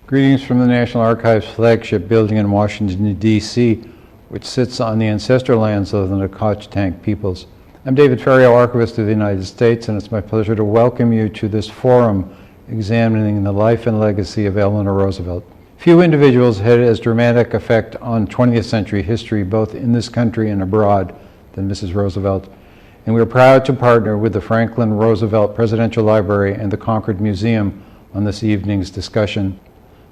Greetings from the National Archives flagship building in Washington, D.C., which sits on the ancestral lands of the Nacotchtank peoples. I'm David Ferriero, Archivist of the United States, and it's my pleasure to welcome you to this forum examining the life and legacy of Eleanor Roosevelt. Few individuals had as dramatic effect on 20th century history, both in this country and abroad, than Mrs. Roosevelt. And we are proud to partner with the Franklin Roosevelt Presidential Library and the Concord Museum on this evening's discussion.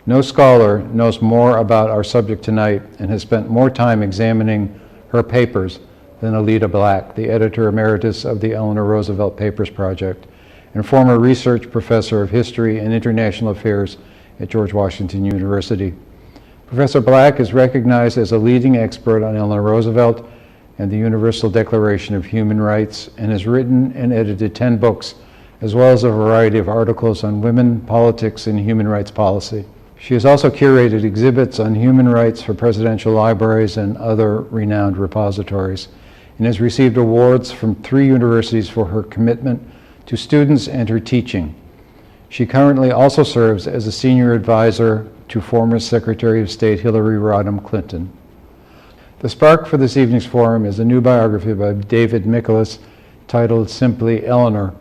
No scholar knows more about our subject tonight and has spent more time examining her papers than Allida Black, the editor emeritus of the Eleanor Roosevelt Papers Project and former research professor of history and international affairs at George Washington University. Professor Black is recognized as a leading expert on Eleanor Roosevelt and the Universal Declaration of Human Rights, and has written and edited 10 books, as well as a variety of articles on women, politics, and human rights policy. She has also curated exhibits on human rights for presidential libraries and other renowned repositories, and has received awards from 3 universities for her commitment to students and her teaching. She currently also serves as a senior advisor to former Secretary of State Hillary Rodham Clinton. The spark for this evening's forum is a new biography by David Michaelis titled simply Eleanor,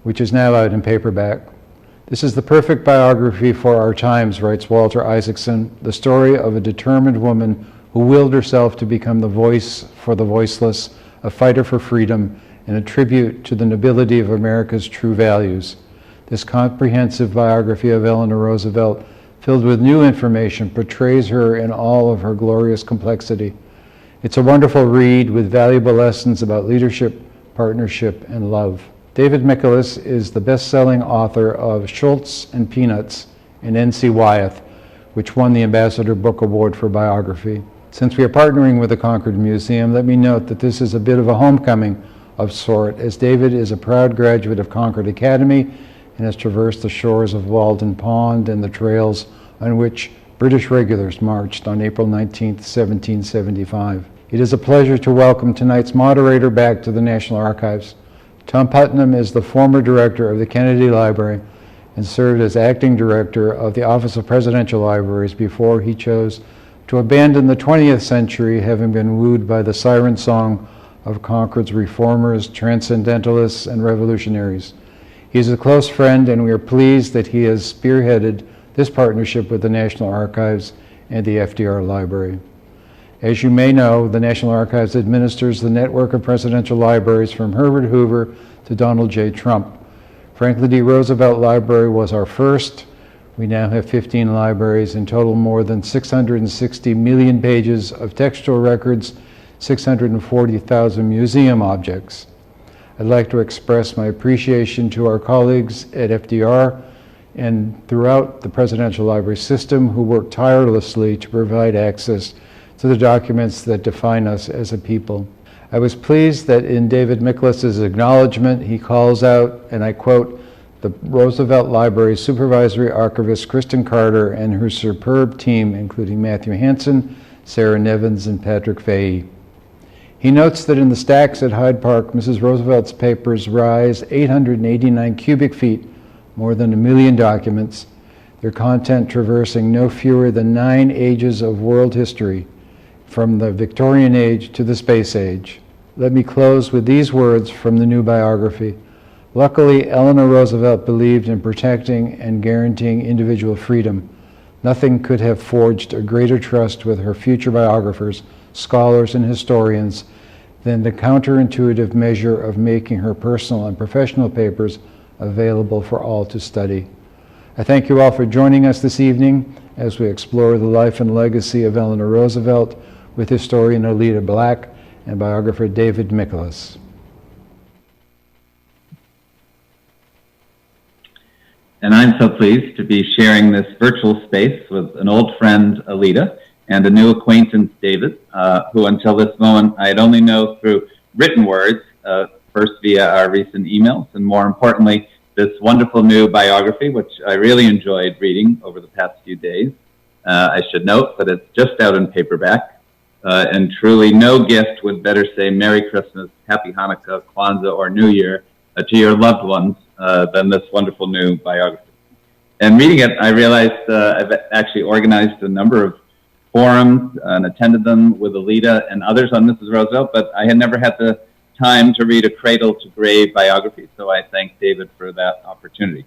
which is now out in paperback. This is the perfect biography for our times, writes Walter Isaacson, the story of a determined woman who willed herself to become the voice for the voiceless, a fighter for freedom, and a tribute to the nobility of America's true values. This comprehensive biography of Eleanor Roosevelt, filled with new information, portrays her in all of her glorious complexity. It's a wonderful read with valuable lessons about leadership, partnership, and love. David Michaelis is the best-selling author of Schultz and Peanuts and N.C. Wyeth, which won the Ambassador Book Award for Biography. Since we are partnering with the Concord Museum, let me note that this is a bit of a homecoming of sort, as David is a proud graduate of Concord Academy and has traversed the shores of Walden Pond and the trails on which British regulars marched on April 19, 1775. It is a pleasure to welcome tonight's moderator back to the National Archives. Tom Putnam is the former director of the Kennedy Library and served as acting director of the Office of Presidential Libraries before he chose to abandon the 20th century, having been wooed by the siren song of Concord's reformers, transcendentalists, and revolutionaries. He is a close friend, and we are pleased that he has spearheaded this partnership with the National Archives and the FDR Library. As you may know, the National Archives administers the network of presidential libraries from Herbert Hoover to Donald J. Trump. Franklin D. Roosevelt Library was our first. We now have 15 libraries, in total more than 660 million pages of textual records, 640,000 museum objects. I'd like to express my appreciation to our colleagues at FDR and throughout the Presidential Library system who work tirelessly to provide access to the documents that define us as a people. I was pleased that in David Michaelis's acknowledgement, he calls out, and I quote, the Roosevelt Library's supervisory archivist, Kristen Carter, and her superb team, including Matthew Hansen, Sarah Nevins, and Patrick Fahey. He notes that in the stacks at Hyde Park, Mrs. Roosevelt's papers rise 889 cubic feet, more than 1 million documents, their content traversing no fewer than 9 ages of world history, from the Victorian age to the space age. Let me close with these words from the new biography. Luckily, Eleanor Roosevelt believed in protecting and guaranteeing individual freedom. Nothing could have forged a greater trust with her future biographers, scholars, and historians than the counterintuitive measure of making her personal and professional papers available for all to study. I thank you all for joining us this evening as we explore the life and legacy of Eleanor Roosevelt with historian Allida Black and biographer David Michaelis. And I'm so pleased to be sharing this virtual space with an old friend, Allida, and a new acquaintance, David, who until this moment I had only known through written words, first via our recent emails, and more importantly, this wonderful new biography, which I really enjoyed reading over the past few days. I should note that it's just out in paperback, and truly no gift would better say Merry Christmas, Happy Hanukkah, Kwanzaa, or New Year to your loved ones than this wonderful new biography. and reading it, I realized I've actually organized a number of forums and attended them with Allida and others on Mrs. Roosevelt, but I had never had the time to read a cradle-to-grave biography, so I thank David for that opportunity.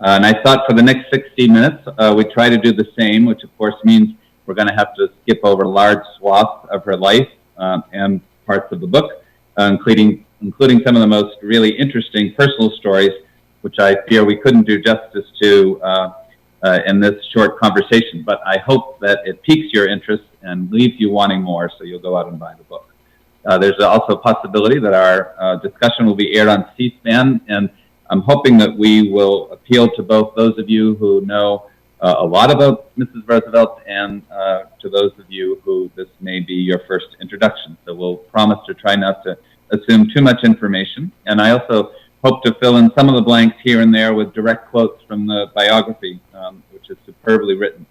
And I thought for the next 60 minutes, we try to do the same, which of course means we're going to have to skip over large swaths of her life and parts of the book, including some of the most really interesting personal stories, which I fear we couldn't do justice to in this short conversation. But I hope that it piques your interest and leaves you wanting more, so you'll go out and buy the book. There's also a possibility that our discussion will be aired on C-SPAN, and I'm hoping that we will appeal to both those of you who know a lot about Mrs. Roosevelt and to those of you who this may be your first introduction. So we'll promise to try not to assume too much information. And I also hope to fill in some of the blanks here and there with direct quotes from the biography, which is superbly written.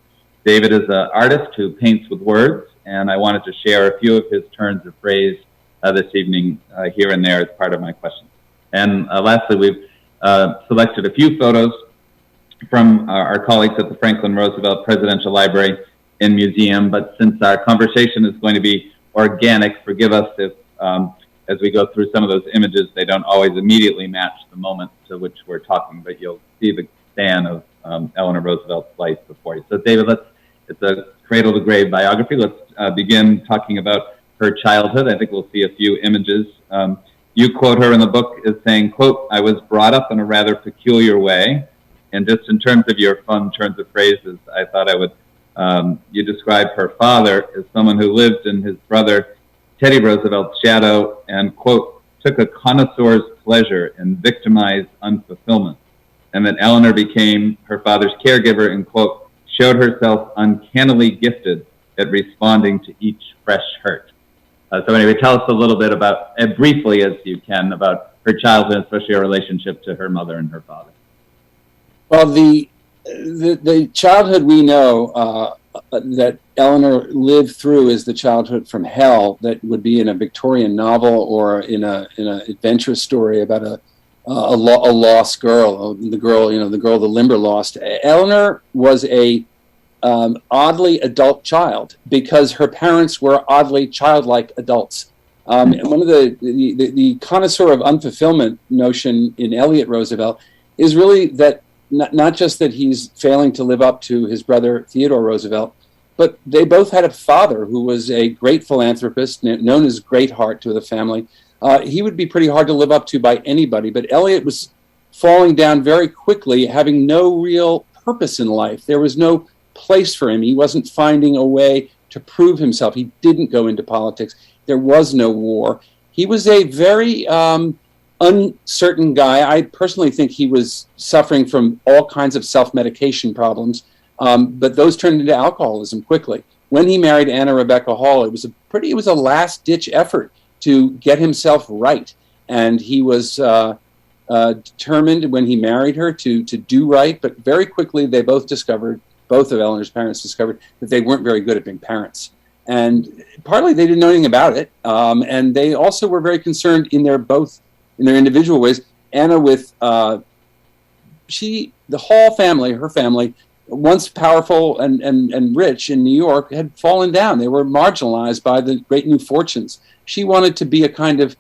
David is an artist who paints with words, and I wanted to share a few of his turns of phrase this evening here and there as part of my questions. And lastly, we've selected a few photos from our colleagues at the Franklin Roosevelt Presidential Library and Museum, but since our conversation is going to be organic, forgive us if as we go through some of those images, they don't always immediately match the moment to which we're talking, but you'll see the span of Eleanor Roosevelt's life before you. So David, it's a cradle-to-grave biography. Let's begin talking about her childhood. I think we'll see a few images. You quote her in the book as saying, quote, "I was brought up in a rather peculiar way." And just in terms of your fun turns of phrases, I thought I would, you describe her father as someone who lived in his brother Teddy Roosevelt's shadow and, quote, "took a connoisseur's pleasure in victimized unfulfillment." And that Eleanor became her father's caregiver and, quote, "showed herself uncannily gifted at responding to each fresh hurt." So anyway, tell us a little bit about, briefly as you can, about her childhood, especially her relationship to her mother and her father. Well, the childhood we know that Eleanor lived through is the childhood from hell that would be in a Victorian novel or in an adventure story about a lost girl, the girl the limber lost. Eleanor was a oddly adult child because her parents were oddly childlike adults. And one of the connoisseur of unfulfillment notion in Elliot Roosevelt is really that not just that he's failing to live up to his brother Theodore Roosevelt, but they both had a father who was a great philanthropist, known as Greatheart to the family. He would be pretty hard to live up to by anybody, but Elliot was falling down very quickly, having no real purpose in life. There was no place for him. He wasn't finding a way to prove himself. He didn't go into politics. There was no war. He was a very uncertain guy. I personally think he was suffering from all kinds of self-medication problems, but those turned into alcoholism quickly. When he married Anna Rebecca Hall, it was a last-ditch effort to get himself right, and he was determined when he married her to do right. But very quickly, they both of Eleanor's parents discovered that they weren't very good at being parents, and partly they didn't know anything about it, and they also were very concerned in their individual ways. Anna with the Hall family, her family, once powerful and rich in New York, had fallen down. They were marginalized by the great new fortunes. She wanted to be a kind of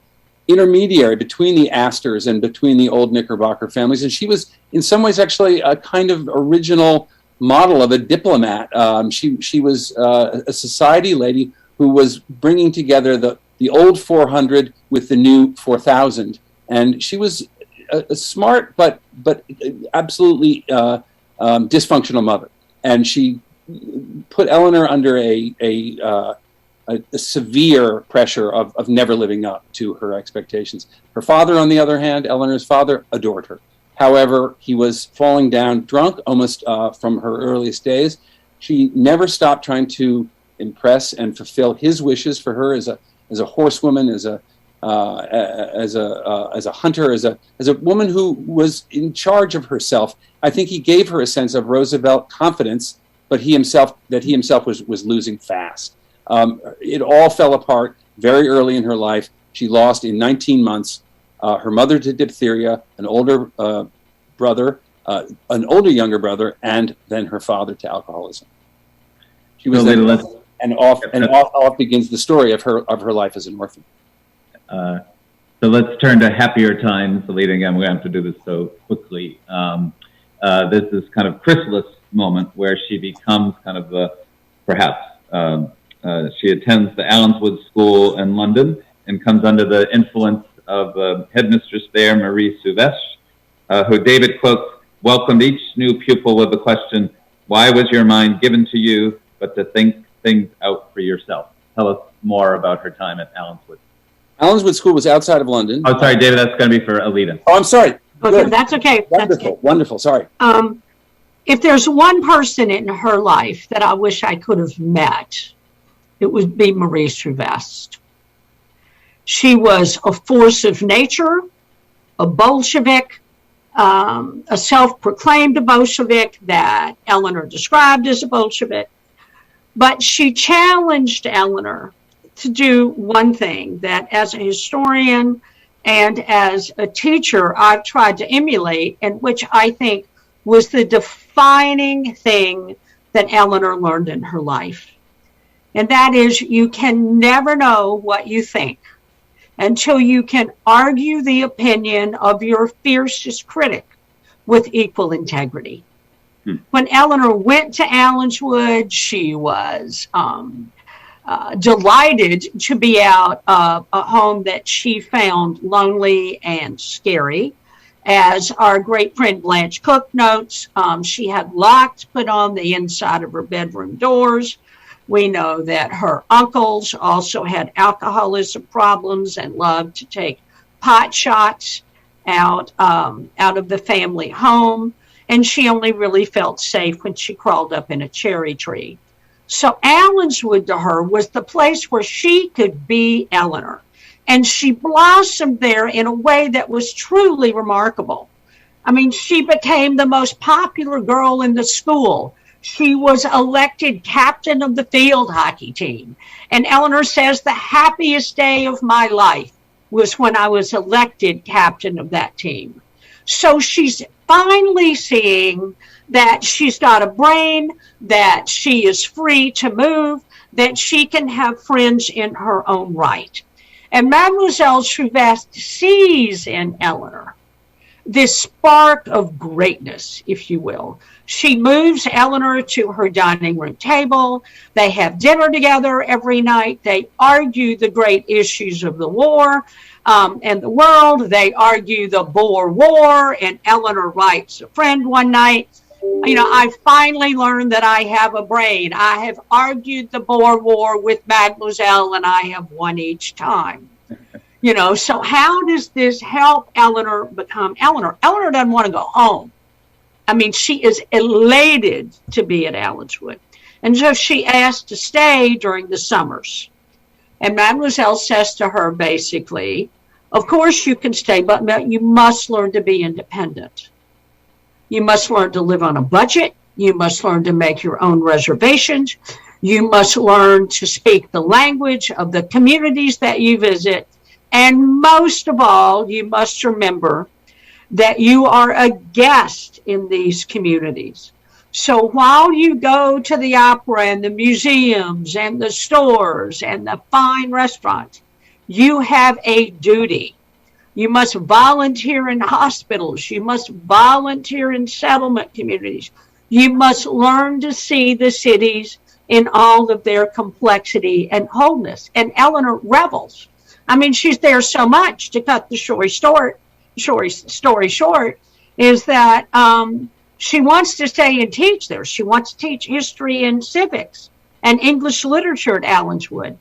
intermediary between the Astors and between the old Knickerbocker families, and she was in some ways actually a kind of original model of a diplomat. She was a society lady who was bringing together the old 400 with the new 4,000. And she was a smart but absolutely dysfunctional mother. And she put Eleanor under a severe pressure of never living up to her expectations. Her father, on the other hand, Eleanor's father, adored her. However, he was falling down drunk almost from her earliest days. She never stopped trying to impress and fulfill his wishes for her as a horsewoman, as a hunter, as a woman who was in charge of herself. I think he gave her a sense of Roosevelt confidence, but he himself was losing fast. It all fell apart very early in her life. She lost in 19 months her mother to diphtheria, an older brother, an older younger brother, and then her father to alcoholism. She was So off begins the story of her life as an orphan. So let's turn to happier times. Alida, again, we're going to have to do this so quickly. There's this kind of chrysalis moment where she becomes kind of she attends the Allenswood School in London and comes under the influence of headmistress there, Marie Souvestre, who David quotes, welcomed each new pupil with the question, why was your mind given to you but to think things out for yourself? Tell us more about her time at Allenswood. Allenswood School was outside of London. Oh, sorry, David, that's going to be for Alida. Oh, I'm sorry. Okay, that's okay. Wonderful, that's wonderful, sorry. If there's one person in her life that I wish I could have met, it would be Marie Souvestre. She was a force of nature, a Bolshevik, a self-proclaimed Bolshevik that Eleanor described as a Bolshevik. But she challenged Eleanor to do one thing that as a historian and as a teacher I've tried to emulate, and which I think was the defining thing that Eleanor learned in her life. And that is, you can never know what you think until you can argue the opinion of your fiercest critic with equal integrity. When Eleanor went to Allenswood, she was delighted to be out of a home that she found lonely and scary. As our great friend Blanche Cook notes, she had locks put on the inside of her bedroom doors. We know that her uncles also had alcoholism problems and loved to take pot shots out of the family home. And she only really felt safe when she crawled up in a cherry tree. So Allenswood to her was the place where she could be Eleanor. And she blossomed there in a way that was truly remarkable. I mean, she became the most popular girl in the school. She was elected captain of the field hockey team. And Eleanor says the happiest day of my life was when I was elected captain of that team. So she's finally seeing that she's got a brain, that she is free to move, that she can have friends in her own right. And Mademoiselle Souvestre sees in Eleanor this spark of greatness, if you will. She moves Eleanor to her dining room table. They have dinner together every night. They argue the great issues of the war and the world. They argue the Boer War. And Eleanor writes a friend one night, you know, I finally learned that I have a brain. I have argued the Boer War with Mademoiselle and I have won each time. You know, so how does this help Eleanor become Eleanor? Eleanor doesn't want to go home. I mean, she is elated to be at Allenswood. And so she asked to stay during the summers. And Mademoiselle says to her, basically, of course you can stay, but you must learn to be independent. You must learn to live on a budget. You must learn to make your own reservations. You must learn to speak the language of the communities that you visit. And most of all, you must remember that you are a guest in these communities. So while you go to the opera and the museums and the stores and the fine restaurants, you have a duty. You must volunteer in hospitals. You must volunteer in settlement communities. You must learn to see the cities in all of their complexity and wholeness. And Eleanor revels. I mean, she's there so much, to cut the story short, is that she wants to stay and teach there. She wants to teach history and civics and English literature at Allenswood.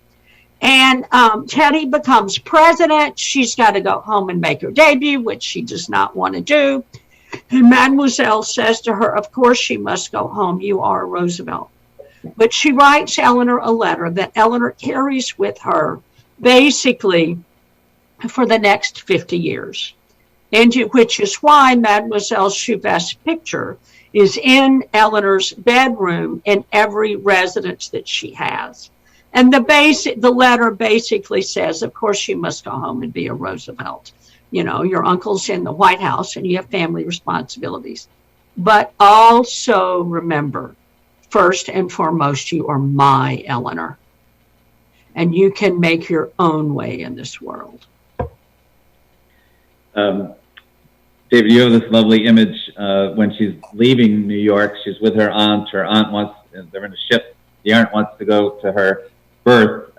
And Teddy becomes president. She's got to go home and make her debut, which she does not want to do. And Mademoiselle says to her, of course she must go home. You are Roosevelt. But she writes Eleanor a letter that Eleanor carries with her basically for the next 50 years. And which is why Mademoiselle Souvestre's picture is in Eleanor's bedroom in every residence that she has. And the letter basically says, of course, you must go home and be a Roosevelt. You know, your uncle's in the White House and you have family responsibilities. But also remember, first and foremost, you are my Eleanor, and you can make your own way in this world. David, you have this lovely image when she's leaving New York. She's with her aunt. Her aunt wants, they're in a ship. The aunt wants to go to her birth.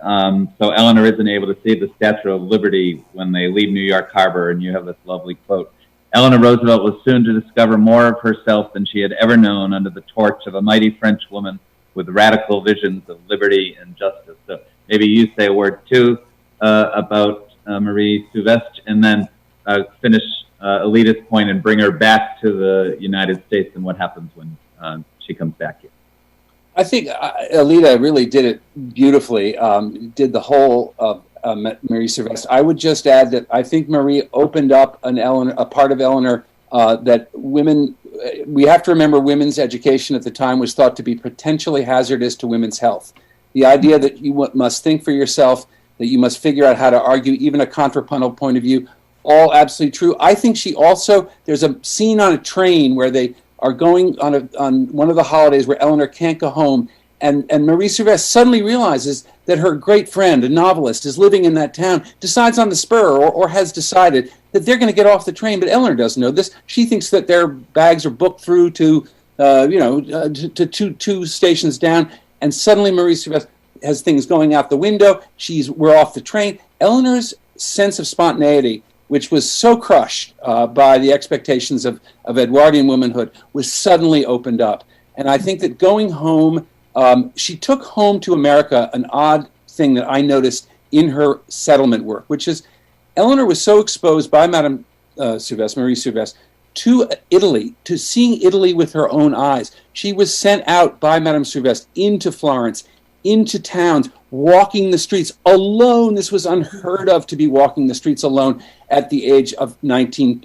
So Eleanor isn't able to see the Statue of Liberty when they leave New York Harbor, and you have this lovely quote. Eleanor Roosevelt was soon to discover more of herself than she had ever known under the torch of a mighty French woman with radical visions of liberty and justice. So maybe you say a word too about Marie Souvestre, and then finish Allida's point and bring her back to the United States and what happens when she comes back here. I think Allida really did it beautifully, did the whole of Marie Souvestre. I would just add that I think Marie opened up a part of Eleanor that women, we have to remember women's education at the time was thought to be potentially hazardous to women's health. The idea that you must think for yourself, that you must figure out how to argue even a contrapuntal point of view, all absolutely true. I think she also, there's a scene on a train where they are going on one of the holidays where Eleanor can't go home, and Marie Souvestre suddenly realizes that her great friend, a novelist, is living in that town, decides on the spur or has decided that they're going to get off the train, but Eleanor doesn't know this. She thinks that their bags are booked through to, to two stations down, and suddenly Marie Souvestre has things going out the window. We're off the train. Eleanor's sense of spontaneity, which was so crushed by the expectations of Edwardian womanhood, was suddenly opened up. And I think that going home, she took home to America an odd thing that I noticed in her settlement work, which is Eleanor was so exposed by Madame Souvestre, Marie Souvestre, to Italy, to seeing Italy with her own eyes. She was sent out by Madame Souvestre into Florence, into towns, walking the streets alone. This was unheard of, to be walking the streets alone at the age of 18,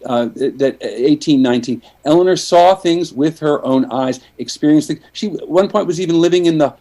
19. Eleanor saw things with her own eyes, experienced things. She, at one point, was even living in the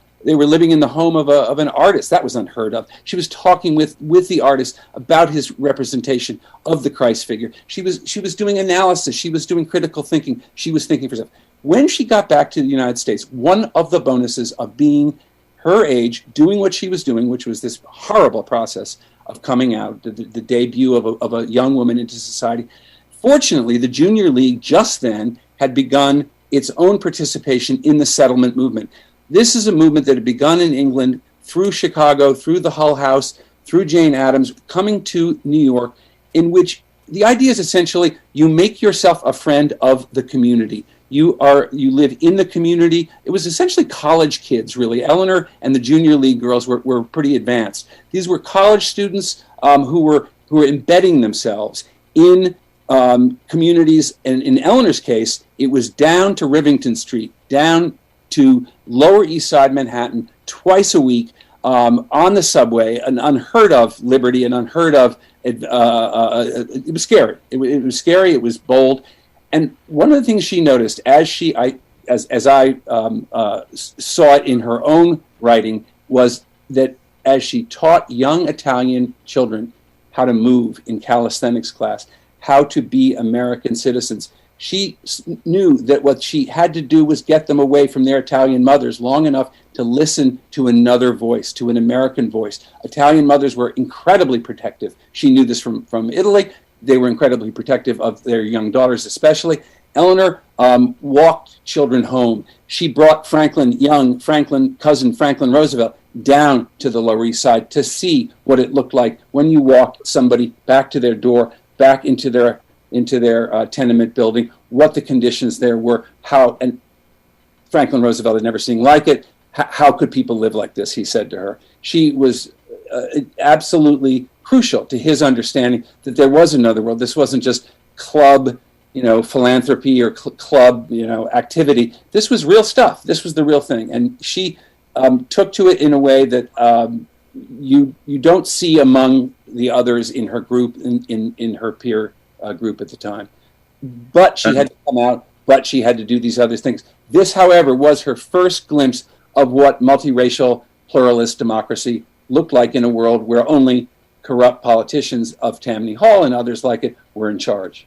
home of an artist. That was unheard of. She was talking with the artist about his representation of the Christ figure. She was doing analysis. She was doing critical thinking. She was thinking for herself. When she got back to the United States, one of the bonuses of being her age, doing what she was doing, which was this horrible process of coming out, the debut of a young woman into society. Fortunately, the Junior League just then had begun its own participation in the settlement movement. This is a movement that had begun in England, through Chicago, through the Hull House, through Jane Addams, coming to New York, in which the idea is essentially you make yourself a friend of the community. You live in the community. It was essentially college kids, really. Eleanor and the Junior League girls were pretty advanced. These were college students who were embedding themselves in communities. And in Eleanor's case, it was down to Rivington Street, down to Lower East Side Manhattan, twice a week on the subway. An unheard of liberty, an unheard of. It was scary. It was scary. It was bold. And one of the things she noticed as I saw it in her own writing was that as she taught young Italian children how to move in calisthenics class, how to be American citizens, she knew that what she had to do was get them away from their Italian mothers long enough to listen to another voice, to an American voice. Italian mothers were incredibly protective. She knew this from Italy. They were incredibly protective of their young daughters, especially. Eleanor walked children home. She brought cousin Franklin Roosevelt, down to the Lower East Side to see what it looked like when you walked somebody back to their door, back into their tenement building, what the conditions there were, and Franklin Roosevelt had never seen like it. How could people live like this, he said to her. She was absolutely crucial to his understanding that there was another world. This wasn't just club, philanthropy or club, activity. This was real stuff. This was the real thing. And she took to it in a way that you don't see among the others in her group, in her peer group at the time. But she had to come out, but she had to do these other things. This, however, was her first glimpse of what multiracial pluralist democracy looked like in a world where only corrupt politicians of Tammany Hall and others like it were in charge.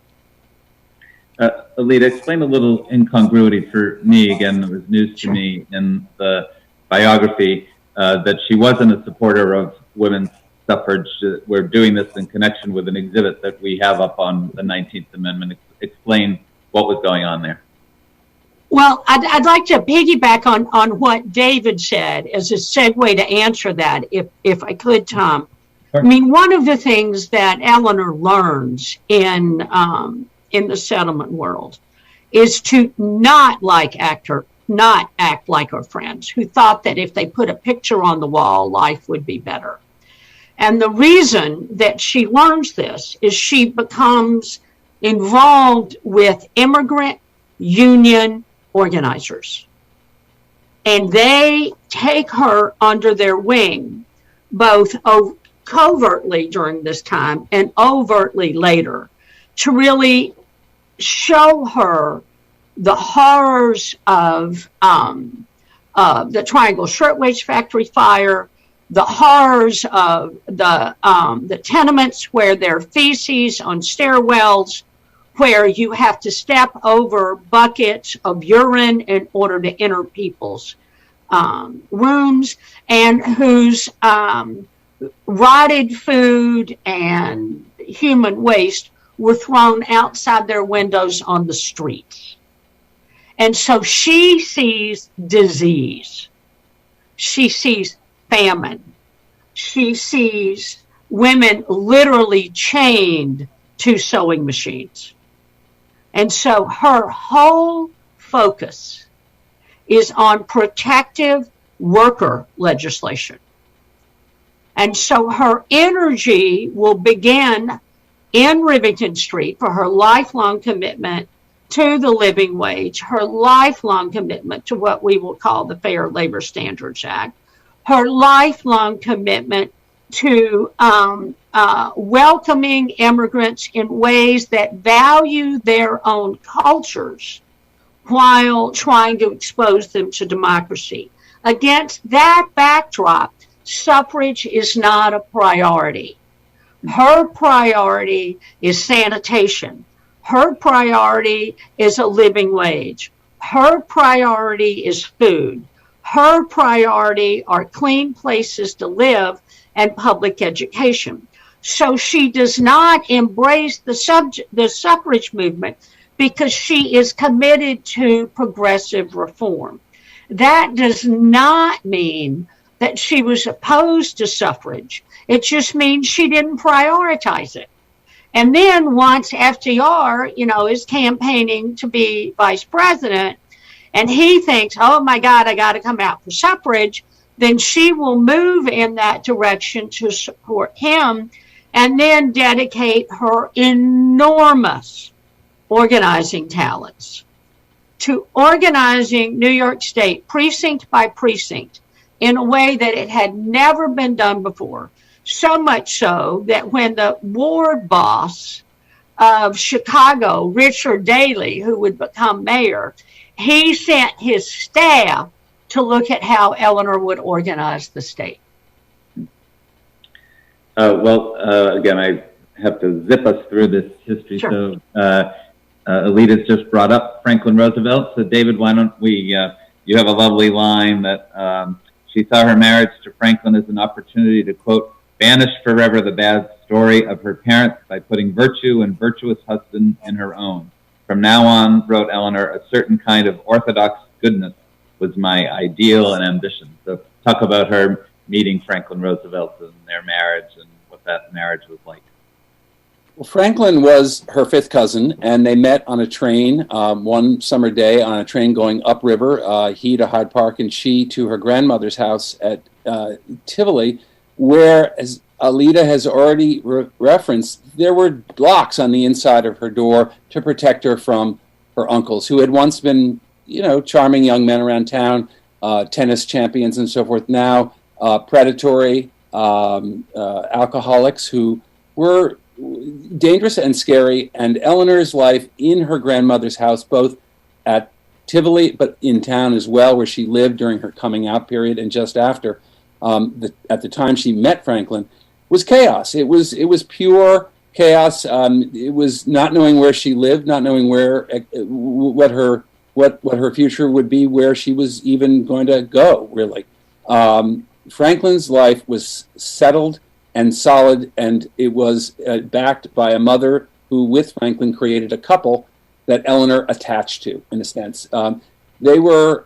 Allida, explain a little incongruity for me. Again, it was news to me in the biography that she wasn't a supporter of women's suffrage. We're doing this in connection with an exhibit that we have up on the 19th Amendment. Explain what was going on there. Well, I'd like to piggyback on what David said as a segue to answer that, if I could, Tom. Sure. I mean, one of the things that Eleanor learns in the settlement world is to not act like her friends who thought that if they put a picture on the wall, life would be better. And the reason that she learns this is she becomes involved with immigrant union organizers. And they take her under their wing, both covertly during this time and overtly later, to really show her the horrors of the Triangle Shirtwaist Factory fire, the horrors of the tenements where there are feces on stairwells, where you have to step over buckets of urine in order to enter people's rooms, and whose rotted food and human waste were thrown outside their windows on the streets. And so she sees disease. She sees famine. She sees women literally chained to sewing machines. And so her whole focus is on protective worker legislation. And so her energy will begin in Rivington Street for her lifelong commitment to the living wage, her lifelong commitment to what we will call the Fair Labor Standards Act, her lifelong commitment to welcoming immigrants in ways that value their own cultures while trying to expose them to democracy. Against that backdrop, suffrage is not a priority. Her priority is sanitation. Her priority is a living wage. Her priority is food. Her priority are clean places to live and public education. So she does not embrace the suffrage movement because she is committed to progressive reform. That does not mean that she was opposed to suffrage. It just means she didn't prioritize it. And then once FDR, is campaigning to be vice president, and he thinks, oh my God, I got to come out for suffrage, then she will move in that direction to support him and then dedicate her enormous organizing talents to organizing New York State precinct by precinct in a way that it had never been done before. So much so that when the ward boss of Chicago, Richard Daley, who would become mayor, he sent his staff to look at how Eleanor would organize the state. Again, I have to zip us through this history. Sure. So Allida's just brought up Franklin Roosevelt. So David, why don't we, you have a lovely line that she saw her marriage to Franklin as an opportunity to, quote, banish forever the bad story of her parents by putting virtue and virtuous husband in her own. From now on, wrote Eleanor, a certain kind of orthodox goodness was my ideal and ambition. So talk about her meeting Franklin Roosevelt and their marriage and what that marriage was like. Well, Franklin was her fifth cousin, and they met on a train one summer day on a train going upriver, he to Hyde Park and she to her grandmother's house at Tivoli, where, as Allida has already referenced, there were locks on the inside of her door to protect her from her uncles, who had once been, charming young men around town, tennis champions and so forth, now predatory alcoholics who were dangerous and scary. And Eleanor's life in her grandmother's house, both at Tivoli, but in town as well, where she lived during her coming out period and just after, at the time she met Franklin, was chaos. It was pure chaos. It was not knowing where she lived, not knowing where what her future would be, where she was even going to go. Really, Franklin's life was settled and solid, and it was backed by a mother who, with Franklin, created a couple that Eleanor attached to, in a sense. They were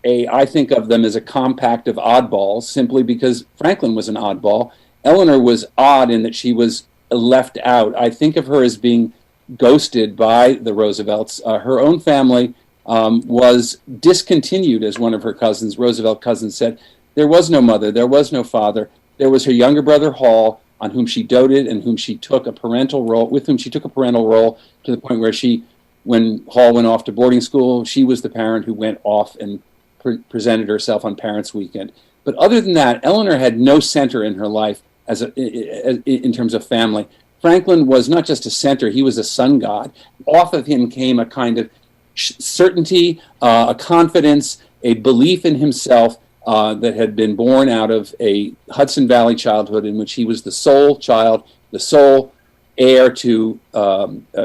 I think of them as a compact of oddballs, simply because Franklin was an oddball. Eleanor was odd in that she was left out. I think of her as being ghosted by the Roosevelts. Her own family was discontinued, as one of her cousins, Roosevelt cousins, said. There was no mother, there was no father. There was her younger brother, Hall, on whom she doted and whom she took a parental role, with whom she took a parental role, to the point where when Hall went off to boarding school, she was the parent who went off and presented herself on Parents' Weekend. But other than that, Eleanor had no center in her life in terms of family. Franklin was not just a center, he was a sun god. Off of him came a kind of certainty, a confidence, a belief in himself that had been born out of a Hudson Valley childhood in which he was the sole child, the sole heir to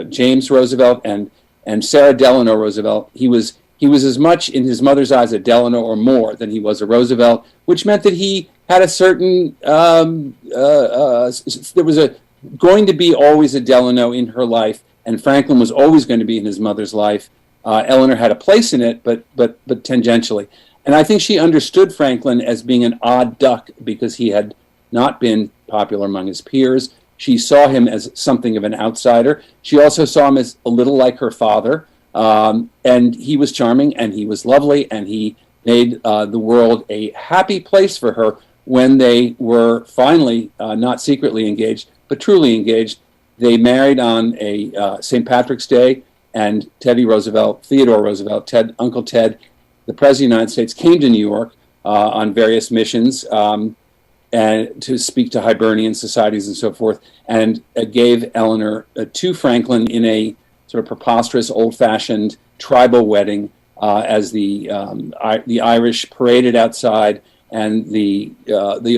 James Roosevelt and Sarah Delano Roosevelt. He was as much, in his mother's eyes, a Delano or more than he was a Roosevelt, which meant that he had a certain, there was going to be always a Delano in her life, and Franklin was always going to be in his mother's life. Eleanor had a place in it, but tangentially. And I think she understood Franklin as being an odd duck because he had not been popular among his peers. She saw him as something of an outsider. She also saw him as a little like her father. And he was charming and he was lovely, and he made the world a happy place for her when they were finally not secretly engaged, but truly engaged. They married on a St. Patrick's Day, and Theodore Roosevelt, Uncle Ted, the President of the United States, came to New York on various missions and to speak to Hibernian societies and so forth, and gave Eleanor to Franklin in a sort of preposterous, old-fashioned tribal wedding as the Irish paraded outside, and the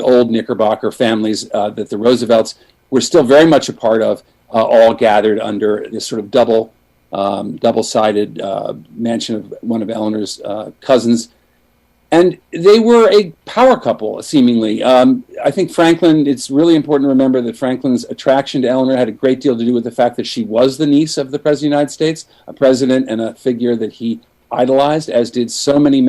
old Knickerbocker families that the Roosevelts were still very much a part of, all gathered under this sort of double-sided mansion of one of Eleanor's cousins. And they were a power couple, seemingly. I think Franklin, it's really important to remember that Franklin's attraction to Eleanor had a great deal to do with the fact that she was the niece of the President of the United States, a president and a figure that he idolized, as did so many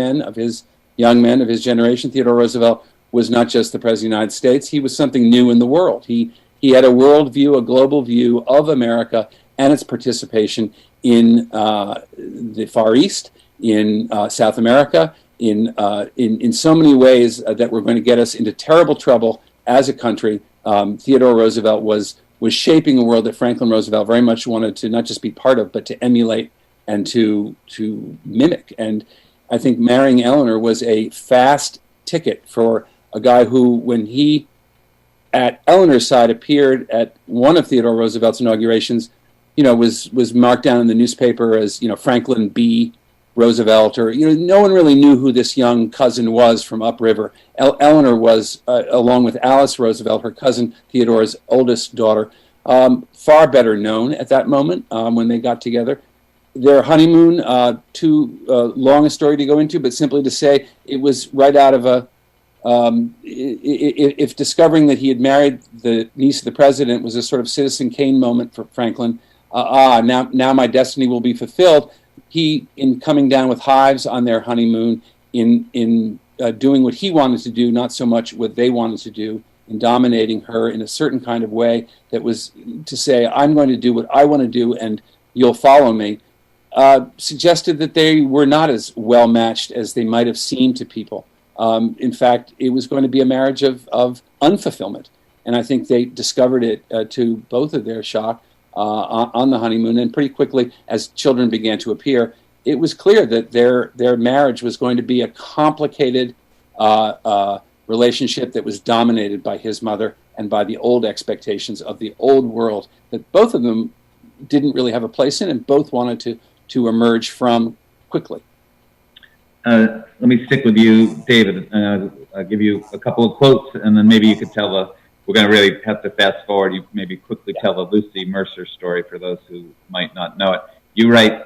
young men of his generation. Theodore Roosevelt was not just the President of the United States, he was something new in the world. He had a worldview, a global view of America and its participation in the Far East, in South America, in so many ways that were going to get us into terrible trouble as a country. Theodore Roosevelt was shaping a world that Franklin Roosevelt very much wanted to not just be part of, but to emulate and to mimic. And I think marrying Eleanor was a fast ticket for a guy who, when he, at Eleanor's side, appeared at one of Theodore Roosevelt's inaugurations, was marked down in the newspaper as, Franklin B. Roosevelt, or no one really knew who this young cousin was from upriver. Eleanor was, along with Alice Roosevelt, her cousin Theodore's oldest daughter, far better known at that moment when they got together. Their honeymoon, too long a story to go into, but simply to say it was right out of if discovering that he had married the niece of the president was a sort of Citizen Kane moment for Franklin, now my destiny will be fulfilled. He, in coming down with hives on their honeymoon, in doing what he wanted to do, not so much what they wanted to do, in dominating her in a certain kind of way that was to say, I'm going to do what I want to do and you'll follow me, suggested that they were not as well matched as they might have seemed to people. In fact, it was going to be a marriage of unfulfillment. And I think they discovered it to both of their shock on the honeymoon. And pretty quickly, as children began to appear, it was clear that their marriage was going to be a complicated relationship that was dominated by his mother and by the old expectations of the old world that both of them didn't really have a place in and both wanted to emerge from quickly. Let me stick with you, David. I'll give you a couple of quotes, and then maybe you could tell we're going to really have to fast forward. You maybe quickly tell the Lucy Mercer story for those who might not know it. You write,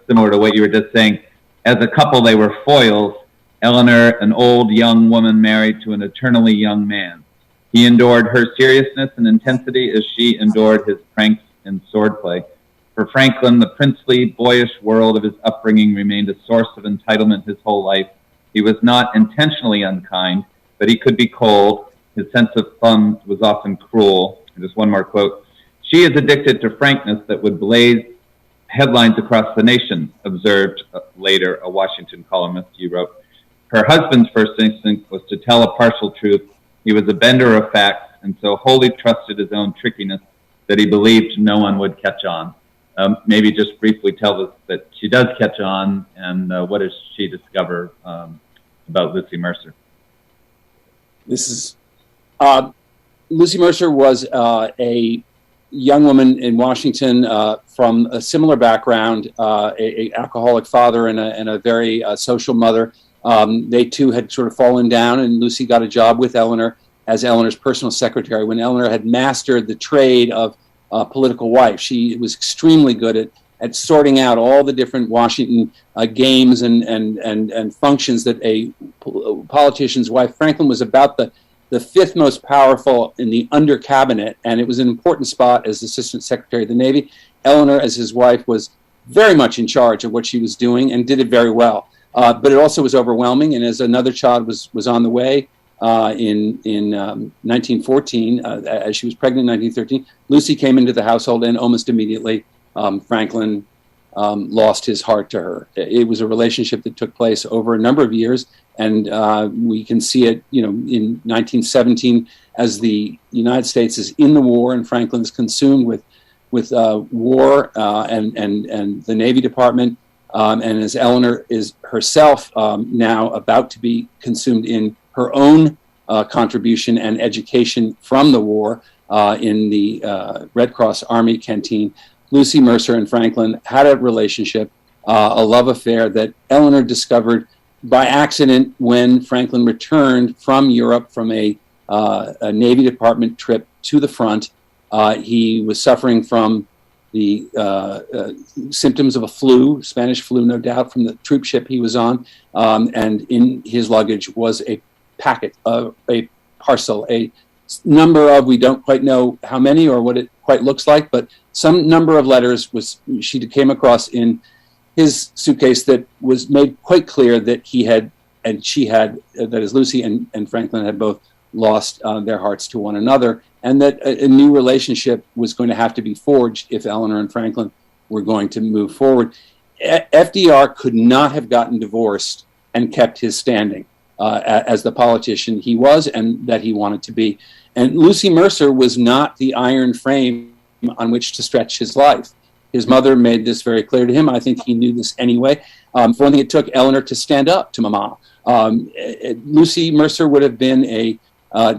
similar to what you were just saying, as a couple they were foils. Eleanor, an old young woman married to an eternally young man. He endured her seriousness and intensity as she endured his pranks and swordplay. For Franklin, the princely, boyish world of his upbringing remained a source of entitlement his whole life. He was not intentionally unkind, but he could be cold. His sense of fun was often cruel. And just one more quote. She is addicted to frankness that would blaze headlines across the nation, observed later a Washington columnist. You wrote, her husband's first instinct was to tell a partial truth. He was a bender of facts and so wholly trusted his own trickiness that he believed no one would catch on. Maybe just briefly tell us that she does catch on, and what does she discover about Lucy Mercer? This is Lucy Mercer was a young woman in Washington from a similar background, a alcoholic father and a very social mother. They too had sort of fallen down, and Lucy got a job with Eleanor as Eleanor's personal secretary. When Eleanor had mastered the trade of political wife, she was extremely good at sorting out all the different Washington games and functions that a politician's wife. Franklin was about the fifth most powerful in the under cabinet, and it was an important spot as Assistant Secretary of the Navy. Eleanor, as his wife, was very much in charge of what she was doing and did it very well. But it also was overwhelming, and as another child was on the way in 1914, as she was pregnant in 1913, Lucy came into the household, and almost immediately Franklin lost his heart to her. It was a relationship that took place over a number of years, and we can see it, in 1917 as the United States is in the war and Franklin's consumed with war and the Navy Department, and as Eleanor is herself now about to be consumed in her own contribution and education from the war in the Red Cross Army canteen. Lucy Mercer and Franklin had a relationship, a love affair that Eleanor discovered by accident when Franklin returned from Europe from a Navy Department trip to the front. He was suffering from the symptoms of a flu, Spanish flu, no doubt, from the troop ship he was on. And in his luggage was a packet, a parcel, a number of, we don't quite know how many or what it quite looks like, but some number of letters she came across in his suitcase that was made quite clear that he had, and she had, that is Lucy and Franklin had both lost their hearts to one another, and that a new relationship was going to have to be forged if Eleanor and Franklin were going to move forward. FDR could not have gotten divorced and kept his standing as the politician he was and that he wanted to be. And Lucy Mercer was not the iron frame on which to stretch his life. His mother made this very clear to him. I think he knew this anyway. For one thing, it took Eleanor to stand up to Mama. Lucy Mercer would have been a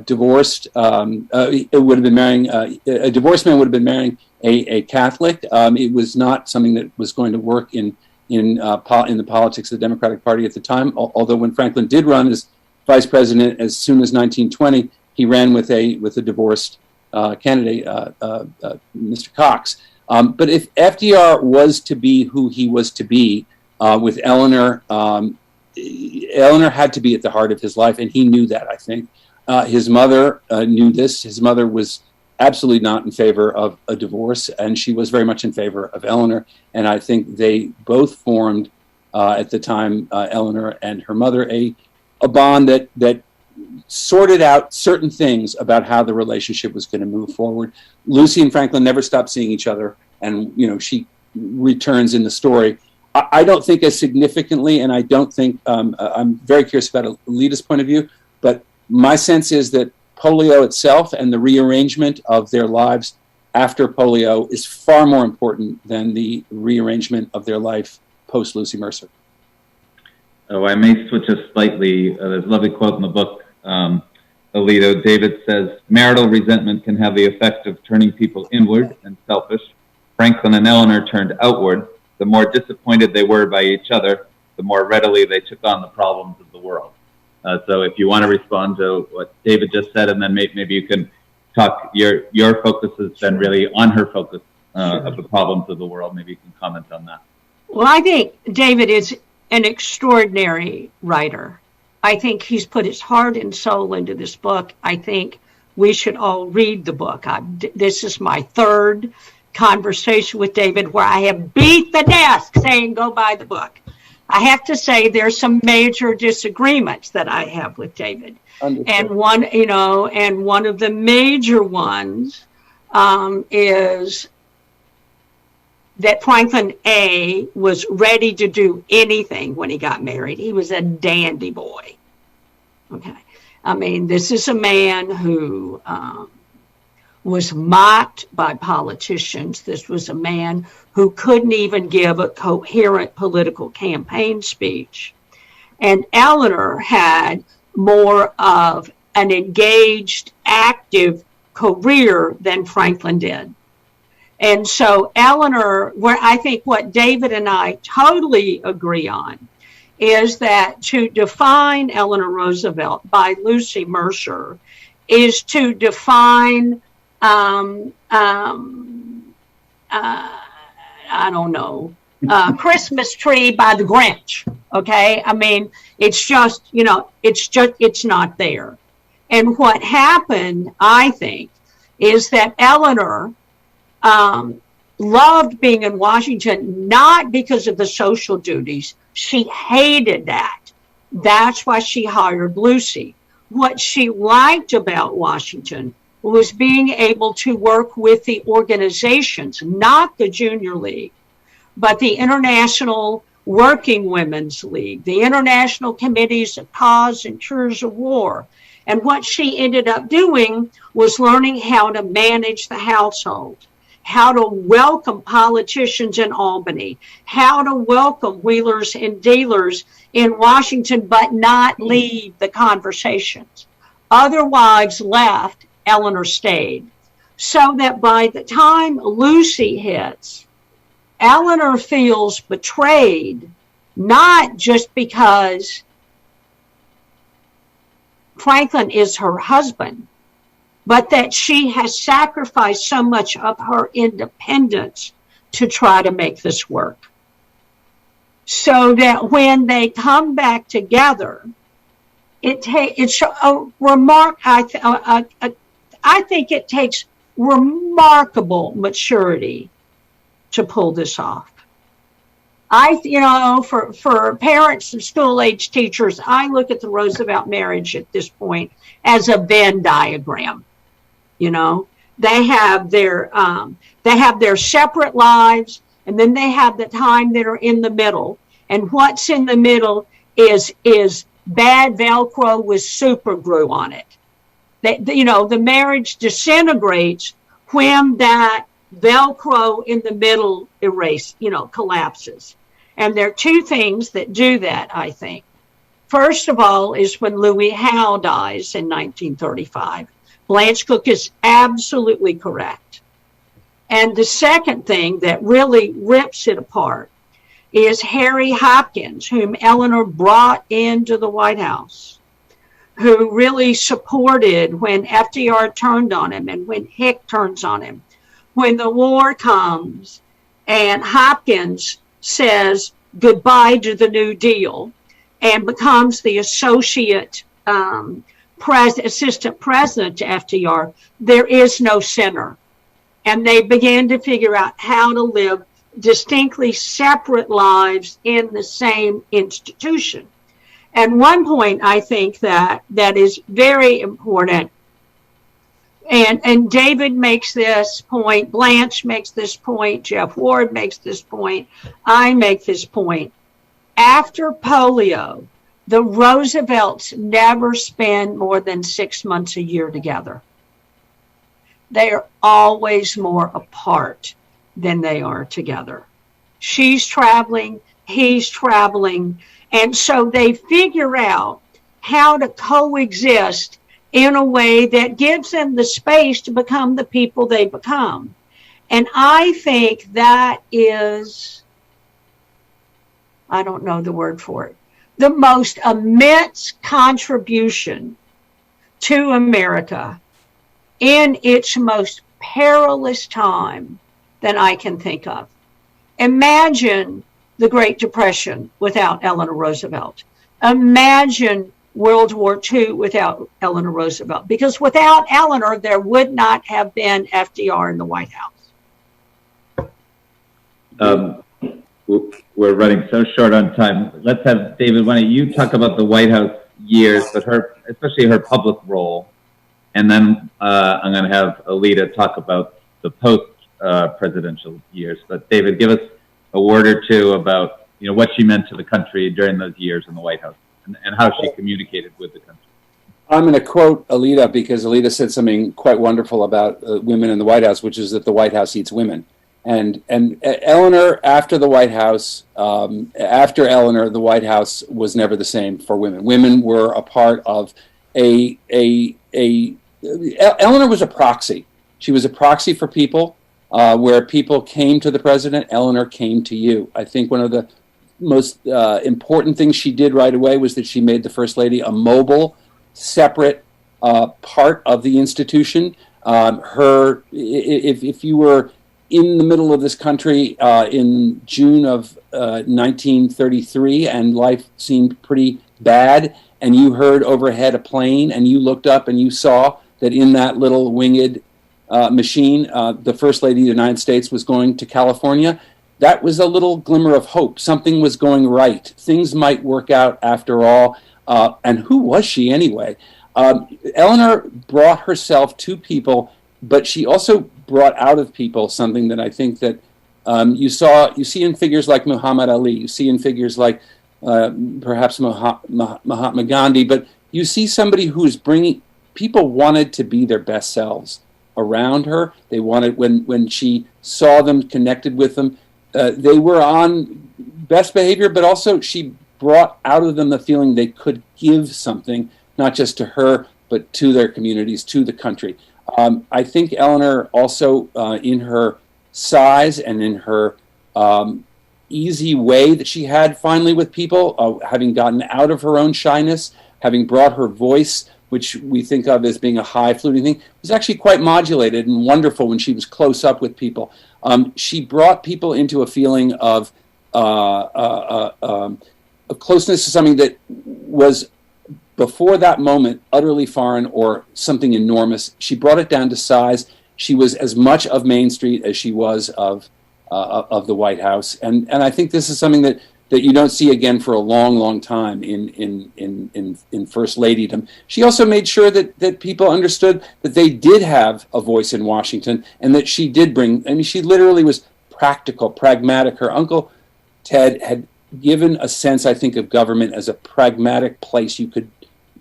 divorced. It would have been marrying a divorced man would have been marrying a Catholic. It was not something that was going to work in the politics of the Democratic Party at the time. Although when Franklin did run as vice president as soon as 1920, he ran with a divorced candidate, Mr. Cox. But if FDR was to be who he was to be with Eleanor, Eleanor had to be at the heart of his life, and he knew that, I think. His mother knew this. His mother was absolutely not in favor of a divorce, and she was very much in favor of Eleanor. And I think they both formed, at the time, Eleanor and her mother, a bond that sorted out certain things about how the relationship was going to move forward. Lucy and Franklin never stopped seeing each other, and she returns in the story. I don't think as significantly, and I don't think I'm very curious about Allida's point of view, but my sense is that polio itself and the rearrangement of their lives after polio is far more important than the rearrangement of their life post Lucy Mercer. Oh, I may switch us slightly. There's a lovely quote in the book, Allida. David says, marital resentment can have the effect of turning people inward and selfish. Franklin and Eleanor turned outward. The more disappointed they were by each other, the more readily they took on the problems of the world. So if you want to respond to what David just said, and then maybe you can talk, your focus has been really on her focus of the problems of the world. Maybe you can comment on that. Well, I think David is an extraordinary writer. I think he's put his heart and soul into this book. I think we should all read the book. This is my third conversation with David where I have beat the desk saying, go buy the book. I have to say there's some major disagreements that I have with David. Understood. And one of the major ones is that Franklin A. was ready to do anything when he got married. He was a dandy boy. Okay. I mean, this is a man who was mocked by politicians. This was a man who couldn't even give a coherent political campaign speech. And Eleanor had more of an engaged, active career than Franklin did. And so Eleanor, where I think what David and I totally agree on is that to define Eleanor Roosevelt by Lucy Mercer is to define, Christmas tree by the Grinch. Okay. I mean, it's not there. And what happened, I think, is that Eleanor loved being in Washington, not because of the social duties. She hated that. That's why she hired Lucy. What she liked about Washington was being able to work with the organizations, not the Junior League, but the International Working Women's League, the International Committees of Cause and Cures of War. And what she ended up doing was learning how to manage the household, how to welcome politicians in Albany, how to welcome wheelers and dealers in Washington, but not leave the conversations. Other wives left, Eleanor stayed. So that by the time Lucy hits, Eleanor feels betrayed, not just because Franklin is her husband, but that she has sacrificed so much of her independence to try to make this work. So that when they come back together, it's a remark. I think it takes remarkable maturity to pull this off. For parents and school-age teachers, I look at the Roosevelt marriage at this point as a Venn diagram. You know, they have their separate lives, and then they have the time that are in the middle. And what's in the middle is bad Velcro with super glue on it. The marriage disintegrates when that Velcro in the middle collapses. And there are two things that do that, I think. First of all is when Louis Howe dies in 1935. Blanche Cook is absolutely correct. And the second thing that really rips it apart is Harry Hopkins, whom Eleanor brought into the White House, who really supported when FDR turned on him and when Hick turns on him. When the war comes and Hopkins says goodbye to the New Deal and becomes the assistant president to FDR, there is no center. And they began to figure out how to live distinctly separate lives in the same institution. And one point I think that is very important, and David makes this point, Blanche makes this point, Jeff Ward makes this point, I make this point. After polio, the Roosevelts never spend more than 6 months a year together. They are always more apart than they are together. She's traveling, he's traveling, and so they figure out how to coexist in a way that gives them the space to become the people they become. And I think that is, I don't know the word for it, the most immense contribution to America in its most perilous time than I can think of. Imagine the Great Depression without Eleanor Roosevelt. Imagine World War II without Eleanor Roosevelt, because without Eleanor, there would not have been FDR in the White House. We're running so short on time. Let's have David, why don't you talk about the White House years, but especially her public role, and then I'm going to have Allida talk about the post-presidential years. But David, give us a word or two about what she meant to the country during those years in the White House, and how she communicated with the country. I'm going to quote Allida, because Allida said something quite wonderful about women in the White House, which is that the White House eats women. And Eleanor, after the White House, after Eleanor, the White House was never the same for women. Women were a part of Eleanor was a proxy. She was a proxy for people. Where people came to the president, Eleanor came to you. I think one of the most important things she did right away was that she made the First Lady a mobile, separate part of the institution. If you were in the middle of this country in June of 1933 and life seemed pretty bad, and you heard overhead a plane and you looked up and you saw that in that little winged machine, the First Lady of the United States was going to California, that was a little glimmer of hope. Something was going right. Things might work out after all. And who was she anyway? Eleanor brought herself to people, but she also brought out of people something that I think that you see in figures like Muhammad Ali, you see in figures like perhaps Mahatma Gandhi, but you see somebody who's bringing, people wanted to be their best selves around her. They wanted, when she saw them, connected with them, they were on best behavior, but also she brought out of them the feeling they could give something, not just to her, but to their communities, to the country. I think Eleanor also, in her size and in her easy way that she had finally with people, having gotten out of her own shyness, having brought her voice, which we think of as being a high fluting thing, was actually quite modulated and wonderful when she was close up with people. She brought people into a feeling of closeness to something that was, before that moment, utterly foreign or something enormous. She brought it down to size. She was as much of Main Street as she was of the White House, and I think this is something that you don't see again for a long, long time in First Ladydom. She also made sure that people understood that they did have a voice in Washington, and that she did bring. I mean, she literally was practical, pragmatic. Her uncle Ted had given a sense, I think, of government as a pragmatic place.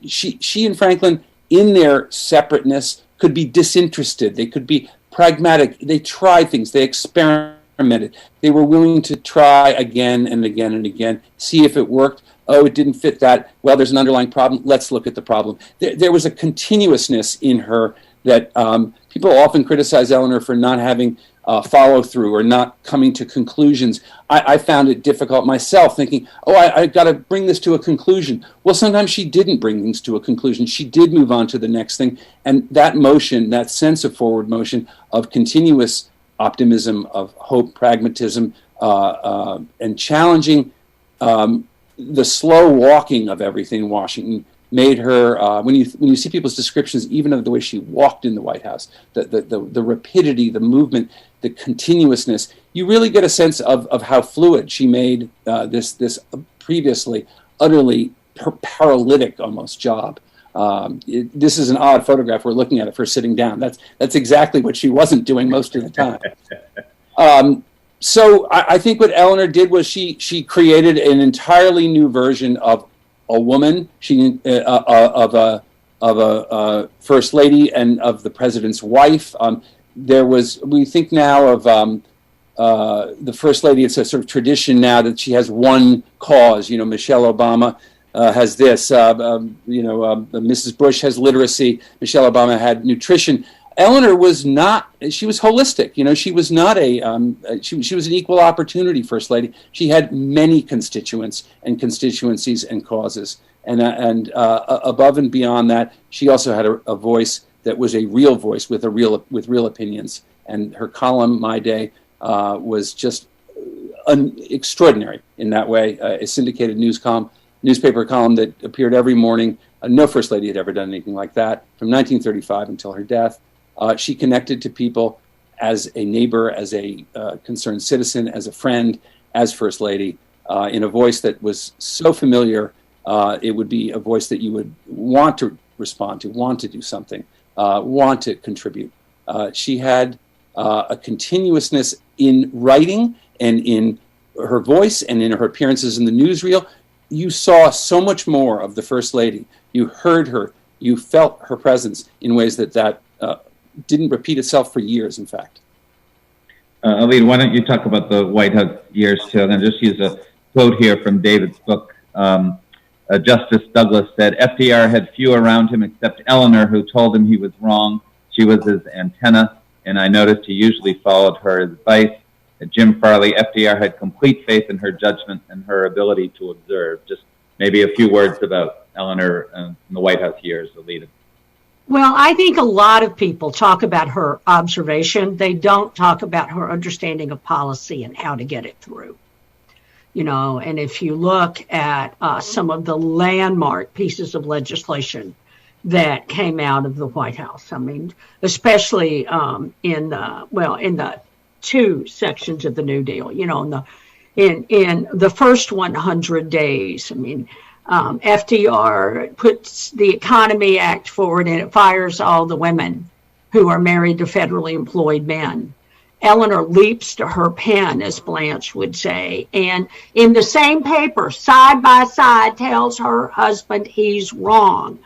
She and Franklin, in their separateness, could be disinterested. They could be pragmatic. They tried things. They experimented. They were willing to try again and again and again, see if it worked. Oh, it didn't fit that. Well, there's an underlying problem. Let's look at the problem. There was a continuousness in her that people often criticize Eleanor for not having follow through or not coming to conclusions. I found it difficult myself, thinking, oh, I got to bring this to a conclusion. Well, sometimes she didn't bring things to a conclusion. She did move on to the next thing. And that motion, that sense of forward motion, of continuous optimism, of hope, pragmatism, and challenging the slow walking of everything in Washington, made her, when you see people's descriptions, even of the way she walked in the White House, the rapidity, the movement, the continuousness, you really get a sense of how fluid she made this previously utterly paralytic almost job. This is an odd photograph. We're looking at it for sitting down. That's exactly what she wasn't doing most of the time. So I think what Eleanor did was she created an entirely new version of a woman, of a first lady and of the president's wife. We think now of the first lady. It's a sort of tradition now that she has one cause. Michelle Obama has this. Mrs. Bush has literacy. Michelle Obama had nutrition. Eleanor was not. She was holistic. She was not she was an equal opportunity first lady. She had many constituents and constituencies and causes, and above and beyond that, she also had a voice that was a real voice with real opinions. And her column, My Day, was just extraordinary in that way. A syndicated newspaper column that appeared every morning. No First Lady had ever done anything like that. From 1935 until her death, she connected to people as a neighbor, as a concerned citizen, as a friend, as First Lady, in a voice that was so familiar. It would be a voice that you would want to respond to, want to do something, want to contribute. She had a continuousness in writing and in her voice and in her appearances in the newsreel. You saw so much more of the First Lady. You heard her. You felt her presence in ways that didn't repeat itself for years, in fact. Allida, why don't you talk about the White House years too? I'm going to just use a quote here from David's book. Justice Douglas said, FDR had few around him except Eleanor, who told him he was wrong. She was his antenna, and I noticed he usually followed her advice. Jim Farley, FDR had complete faith in her judgment and her ability to observe. Just maybe a few words about Eleanor in the White House years, Allida. Well, I think a lot of people talk about her observation. They don't talk about her understanding of policy and how to get it through. You know, and if you look at some of the landmark pieces of legislation that came out of the White House, I mean, especially in the two sections of the New Deal, you know, in the first 100 days, I mean, FDR puts the Economy Act forward and it fires all the women who are married to federally employed men. Eleanor leaps to her pen, as Blanche would say, and in the same paper, side by side, tells her husband he's wrong.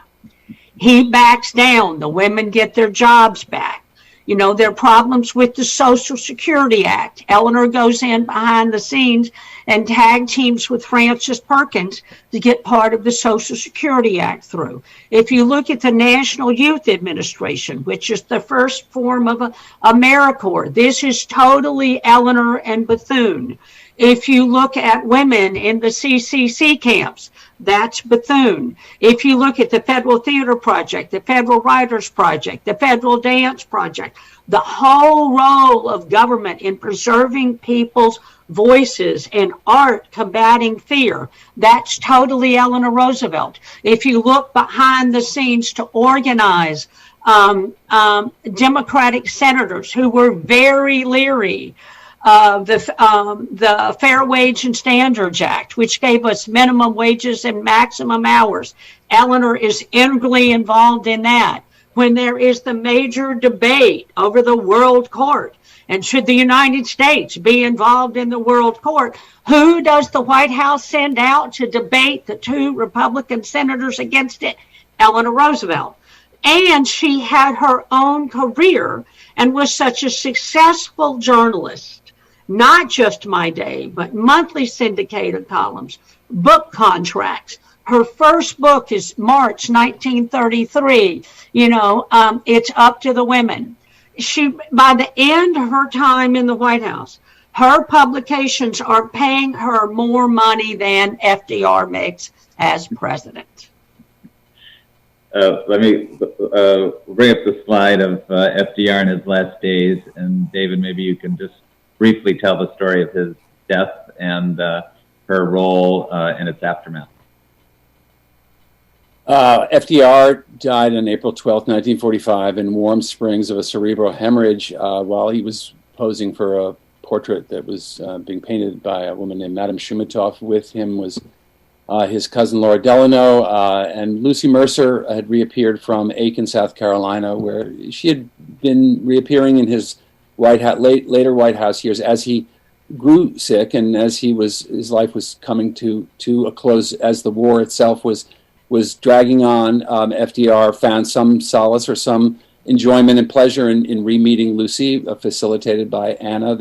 He backs down. The women get their jobs back. You know, there are problems with the Social Security Act. Eleanor goes in behind the scenes and tag teams with Frances Perkins to get part of the Social Security Act through. If you look at the National Youth Administration, which is the first form of AmeriCorps, this is totally Eleanor and Bethune. If you look at women in the CCC camps, that's Bethune. If you look at the Federal Theater Project, the Federal Writers Project, the Federal Dance Project, the whole role of government in preserving people's voices and art combating fear, that's totally Eleanor Roosevelt. If you look behind the scenes to organize Democratic senators who were very leery of the Fair Wage and Standards Act, which gave us minimum wages and maximum hours. Eleanor is integrally involved in that. When there is the major debate over the World Court, and should the United States be involved in the World Court, who does the White House send out to debate the two Republican senators against it? Eleanor Roosevelt. And she had her own career and was such a successful journalist. Not just My Day, but monthly syndicated columns, book contracts. Her first book is March 1933. You know, it's Up to the Women. She, by the end of her time in the White House, her publications are paying her more money than FDR makes as president. Let me bring up the slide of FDR in his last days. And David, maybe you can just briefly tell the story of his death and her role in its aftermath. FDR died on April 12, 1945 in Warm Springs of a cerebral hemorrhage while he was posing for a portrait that was being painted by a woman named Madame Shumatov. With him was his cousin Laura Delano, and Lucy Mercer had reappeared from Aiken, South Carolina, where she had been reappearing in his later White House years as he grew sick and as his life was coming to a close, as the war itself was dragging on. FDR found some solace or some enjoyment and pleasure in re-meeting Lucy, facilitated by Anna,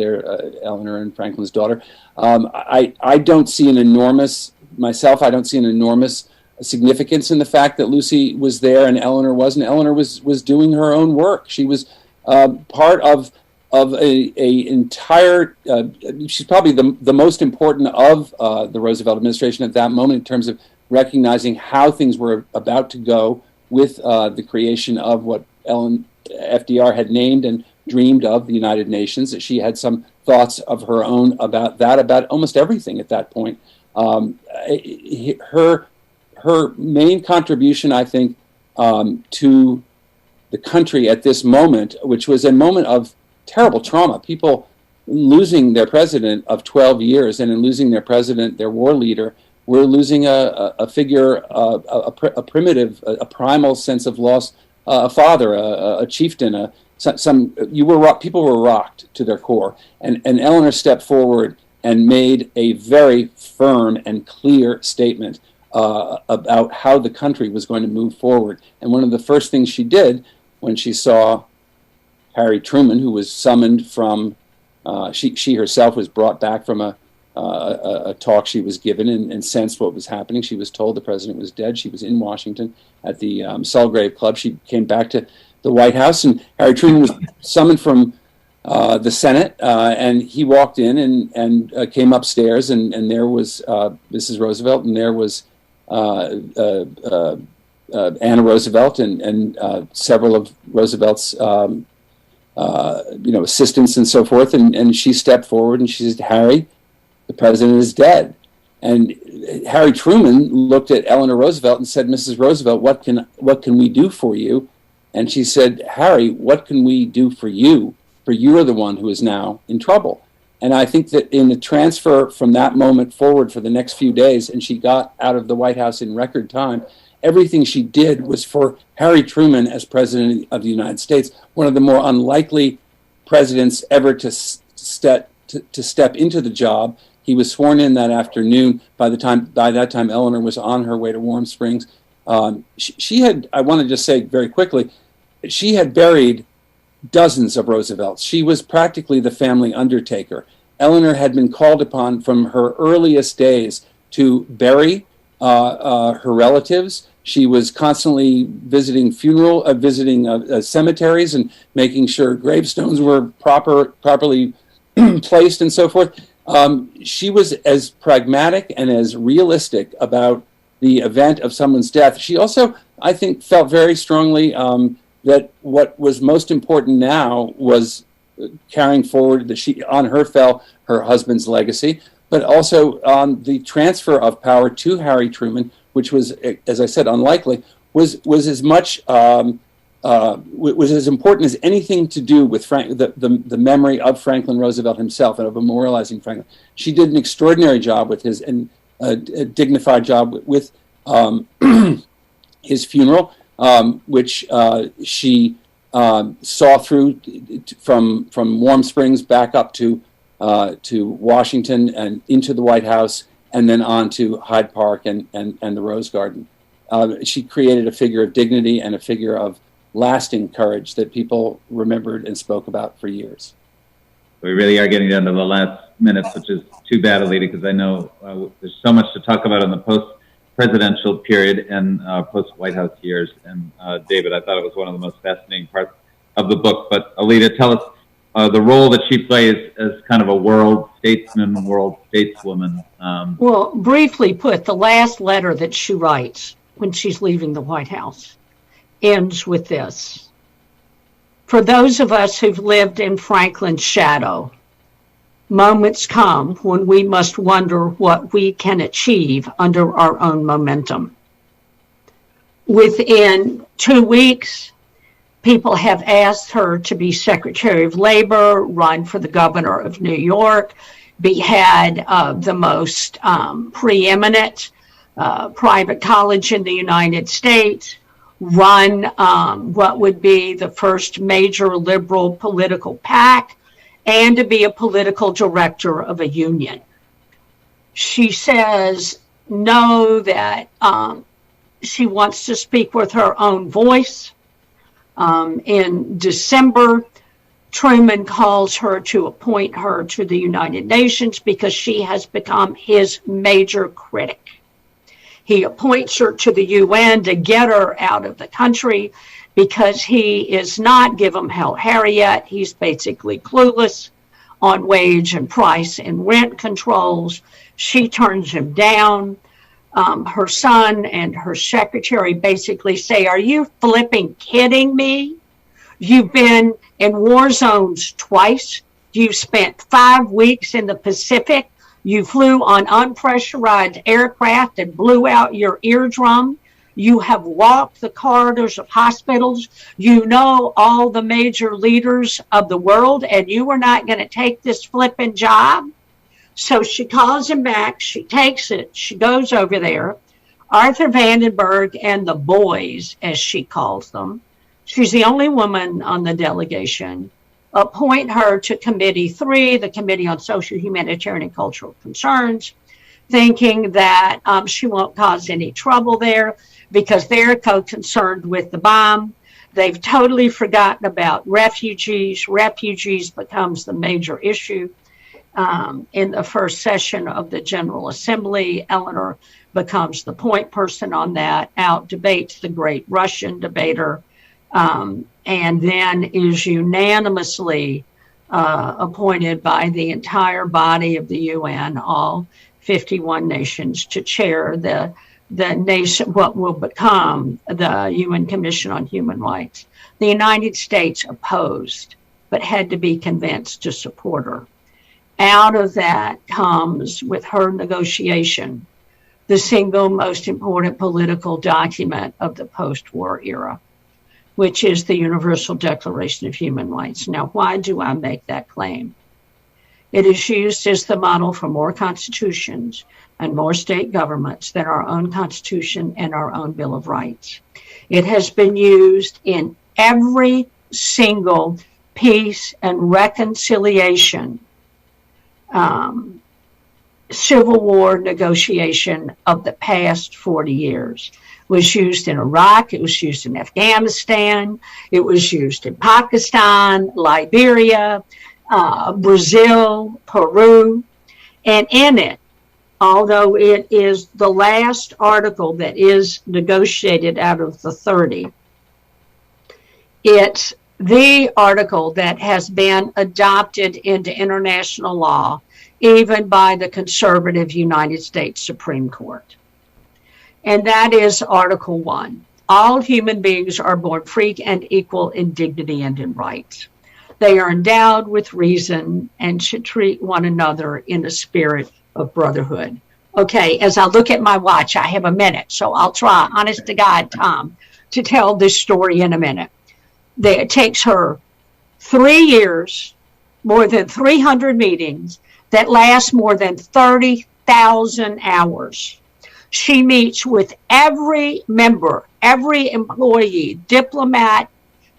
Eleanor and Franklin's daughter. I don't see an enormous significance in the fact that Lucy was there and Eleanor wasn't. Eleanor was doing her own work. She was part of a entire, she's probably the most important of the Roosevelt administration at that moment in terms of recognizing how things were about to go with the creation of what FDR had named and dreamed of the United Nations, that she had some thoughts of her own about almost everything at that point. Her main contribution, I think, to the country at this moment, which was a moment of terrible trauma, people losing their president of 12 years, and in losing their president, their war leader, we're losing a figure, a primitive, a primal sense of loss, a father, a chieftain, people were rocked to their core. And Eleanor stepped forward and made a very firm and clear statement about how the country was going to move forward. And one of the first things she did when she saw Harry Truman, who was summoned from, she herself was brought back from a talk she was given and sensed what was happening. She was told the president was dead. She was in Washington at the Sulgrave Club. She came back to the White House, and Harry Truman was summoned from the Senate, and he walked in and came upstairs, and there was Mrs. Roosevelt, and there was Anna Roosevelt and several of Roosevelt's assistants and so forth, and she stepped forward and she said, "Harry, the president is dead." And Harry Truman looked at Eleanor Roosevelt and said, "Mrs. Roosevelt, what can we do for you?" And she said, "Harry, what can we do for you? For you are the one who is now in trouble." And I think that in the transfer from that moment forward for the next few days, and she got out of the White House in record time, everything she did was for Harry Truman as president of the United States, one of the more unlikely presidents ever to step into the job. He was sworn in that afternoon. By that time, Eleanor was on her way to Warm Springs. She had, I want to just say very quickly, she had buried dozens of Roosevelts. She was practically the family undertaker. Eleanor had been called upon from her earliest days to bury her relatives. She was constantly visiting cemeteries and making sure gravestones were properly placed and so forth. She was as pragmatic and as realistic about the event of someone's death. She also, I think, felt very strongly that what was most important now was carrying forward on her fell her husband's legacy, but also on the transfer of power to Harry Truman, which was, as I said, unlikely, was as much was as important as anything to do with the memory of Franklin Roosevelt himself and of memorializing Franklin. She did an extraordinary job with his, and a dignified job with his funeral, which she saw through from Warm Springs back up to Washington and into the White House, and then on to Hyde Park and the Rose Garden. She created a figure of dignity and a figure of lasting courage that people remembered and spoke about for years. We really are getting down to the last minutes, which is too bad, Allida, because I know there's so much to talk about in the post-presidential period and post-White House years. And David, I thought it was one of the most fascinating parts of the book. But Allida, tell us the role that she plays as kind of a world statesman, world stateswoman. Well, briefly put, the last letter that she writes when she's leaving the White House ends with this: "For those of us who've lived in Franklin's shadow, moments come when we must wonder what we can achieve under our own momentum." Within 2 weeks, people have asked her to be Secretary of Labor, run for the governor of New York, be head of the most preeminent private college in the United States, run what would be the first major liberal political PAC, and to be a political director of a union. She says no, that she wants to speak with her own voice. In December, Truman calls her to appoint her to the United Nations because she has become his major critic. He appoints her to the UN to get her out of the country because he is not, give him hell Harry yet, he's basically clueless on wage and price and rent controls. She turns him down. Her son and her secretary basically say, "Are you flipping kidding me? You've been in war zones twice. You've spent 5 weeks in the Pacific. You flew on unpressurized aircraft and blew out your eardrum. You have walked the corridors of hospitals. You know all the major leaders of the world, and you are not going to take this flipping job. So she calls him back. She takes it. She goes over there. Arthur Vandenberg and the boys, as she calls them, she's the only woman on the delegation, appoint her to Committee 3, the Committee on Social, Humanitarian, and Cultural Concerns, thinking that she won't cause any trouble there because they're concerned with the bomb. They've totally forgotten about refugees. Refugees becomes the major issue. In the first session of the General Assembly, Eleanor becomes the point person on that, out debates the great Russian debater, and then is unanimously appointed by the entire body of the UN, all 51 nations, to chair the nation, what will become the UN Commission on Human Rights. The United States opposed, but had to be convinced to support her. Out of that comes, with her negotiation, the single most important political document of the post-war era, which is the Universal Declaration of Human Rights. Now, why do I make that claim? It is used as the model for more constitutions and more state governments than our own Constitution and our own Bill of Rights. It has been used in every single peace and reconciliation Civil War negotiation of the past 40 years. It was used in Iraq, it was used in Afghanistan, it was used in Pakistan, Liberia, Brazil, Peru, and in it, although it is the last article that is negotiated out of the 30, it's the article that has been adopted into international law, even by the conservative United States Supreme Court. And that is Article 1. All human beings are born free and equal in dignity and in rights. They are endowed with reason and should treat one another in a spirit of brotherhood. Okay, as I look at my watch, I have a minute, so I'll try, honest to God, Tom, to tell this story in a minute. It takes her 3 years, more than 300 meetings that last more than 30,000 hours. She meets with every member, every employee, diplomat,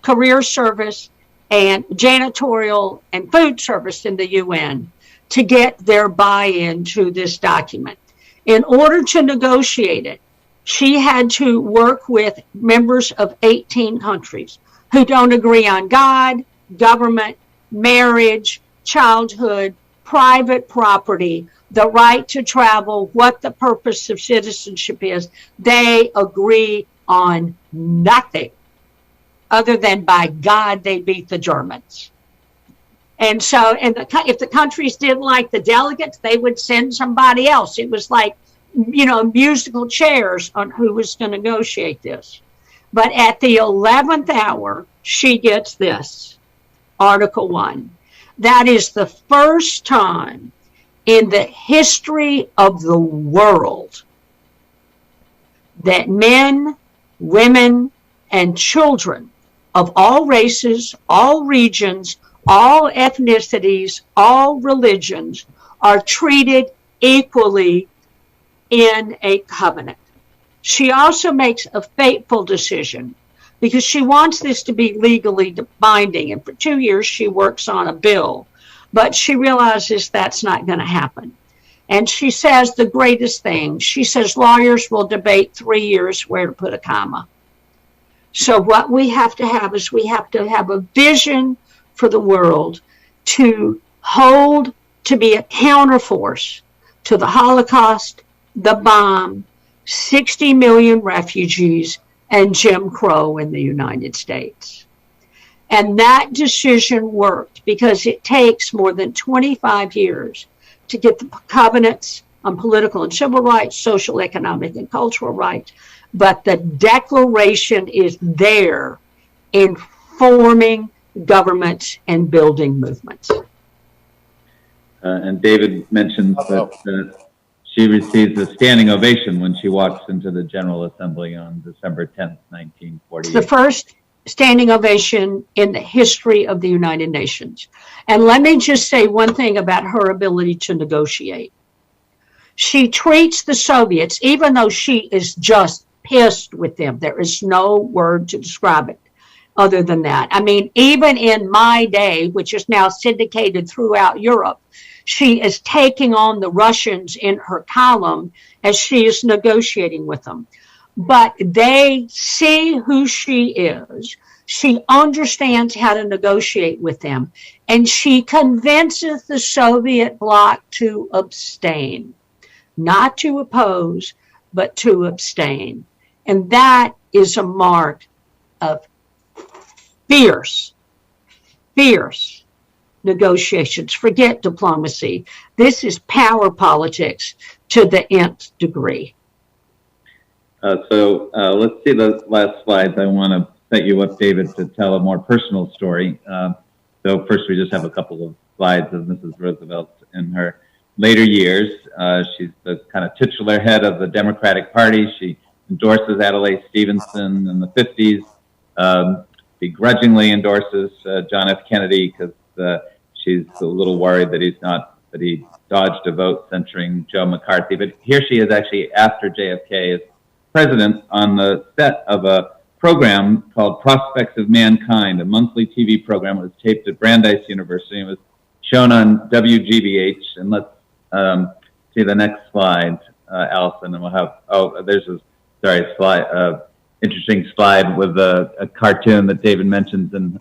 career service, and janitorial and food service in the UN to get their buy-in to this document. In order to negotiate it, she had to work with members of 18 countries who don't agree on God, government, marriage, childhood, private property, the right to travel, what the purpose of citizenship is. They agree on nothing other than, by God, they beat the Germans. And so, if the countries didn't like the delegates, they would send somebody else. It was like, musical chairs on who was going to negotiate this. But at the 11th hour, she gets this, Article 1. That is the first time in the history of the world that men, women, and children of all races, all regions, all ethnicities, all religions are treated equally in a covenant. She also makes a fateful decision because she wants this to be legally binding. And for 2 years, she works on a bill, but she realizes that's not going to happen. And she says the greatest thing. She says lawyers will debate 3 years where to put a comma. So what we have to have is we have to have a vision for the world to hold, to be a counterforce to the Holocaust, the bomb, 60 million refugees, and Jim Crow in the United States. And that decision worked because it takes more than 25 years to get the covenants on political and civil rights, social, economic, and cultural rights. But the declaration is there in forming governments and building movements. And David mentions that she receives a standing ovation when she walks into the General Assembly on December 10th, 1948. It's the first standing ovation in the history of the United Nations. And let me just say one thing about her ability to negotiate. She treats the Soviets, even though she is just pissed with them, there is no word to describe it other than that. I mean, even in My Day, which is now syndicated throughout Europe, she is taking on the Russians in her column as she is negotiating with them. But they see who she is. She understands how to negotiate with them. And she convinces the Soviet bloc to abstain, not to oppose, but to abstain. And that is a mark of fierce negotiations. Forget diplomacy. This is power politics to the nth degree. So let's see the last slides. I want to set you up, David, to tell a more personal story. So first, we just have a couple of slides of Mrs. Roosevelt in her later years. She's the kind of titular head of the Democratic Party. She endorses Adlai Stevenson in the 50s, begrudgingly endorses John F. Kennedy because she's a little worried that he dodged a vote censuring Joe McCarthy. But here she is actually after JFK is president on the set of a program called Prospects of Mankind, a monthly TV program. It was taped at Brandeis University. It was shown on WGBH. And let's see the next slide, Allison, and we'll have, there's a, slide, interesting slide with a cartoon that David mentions in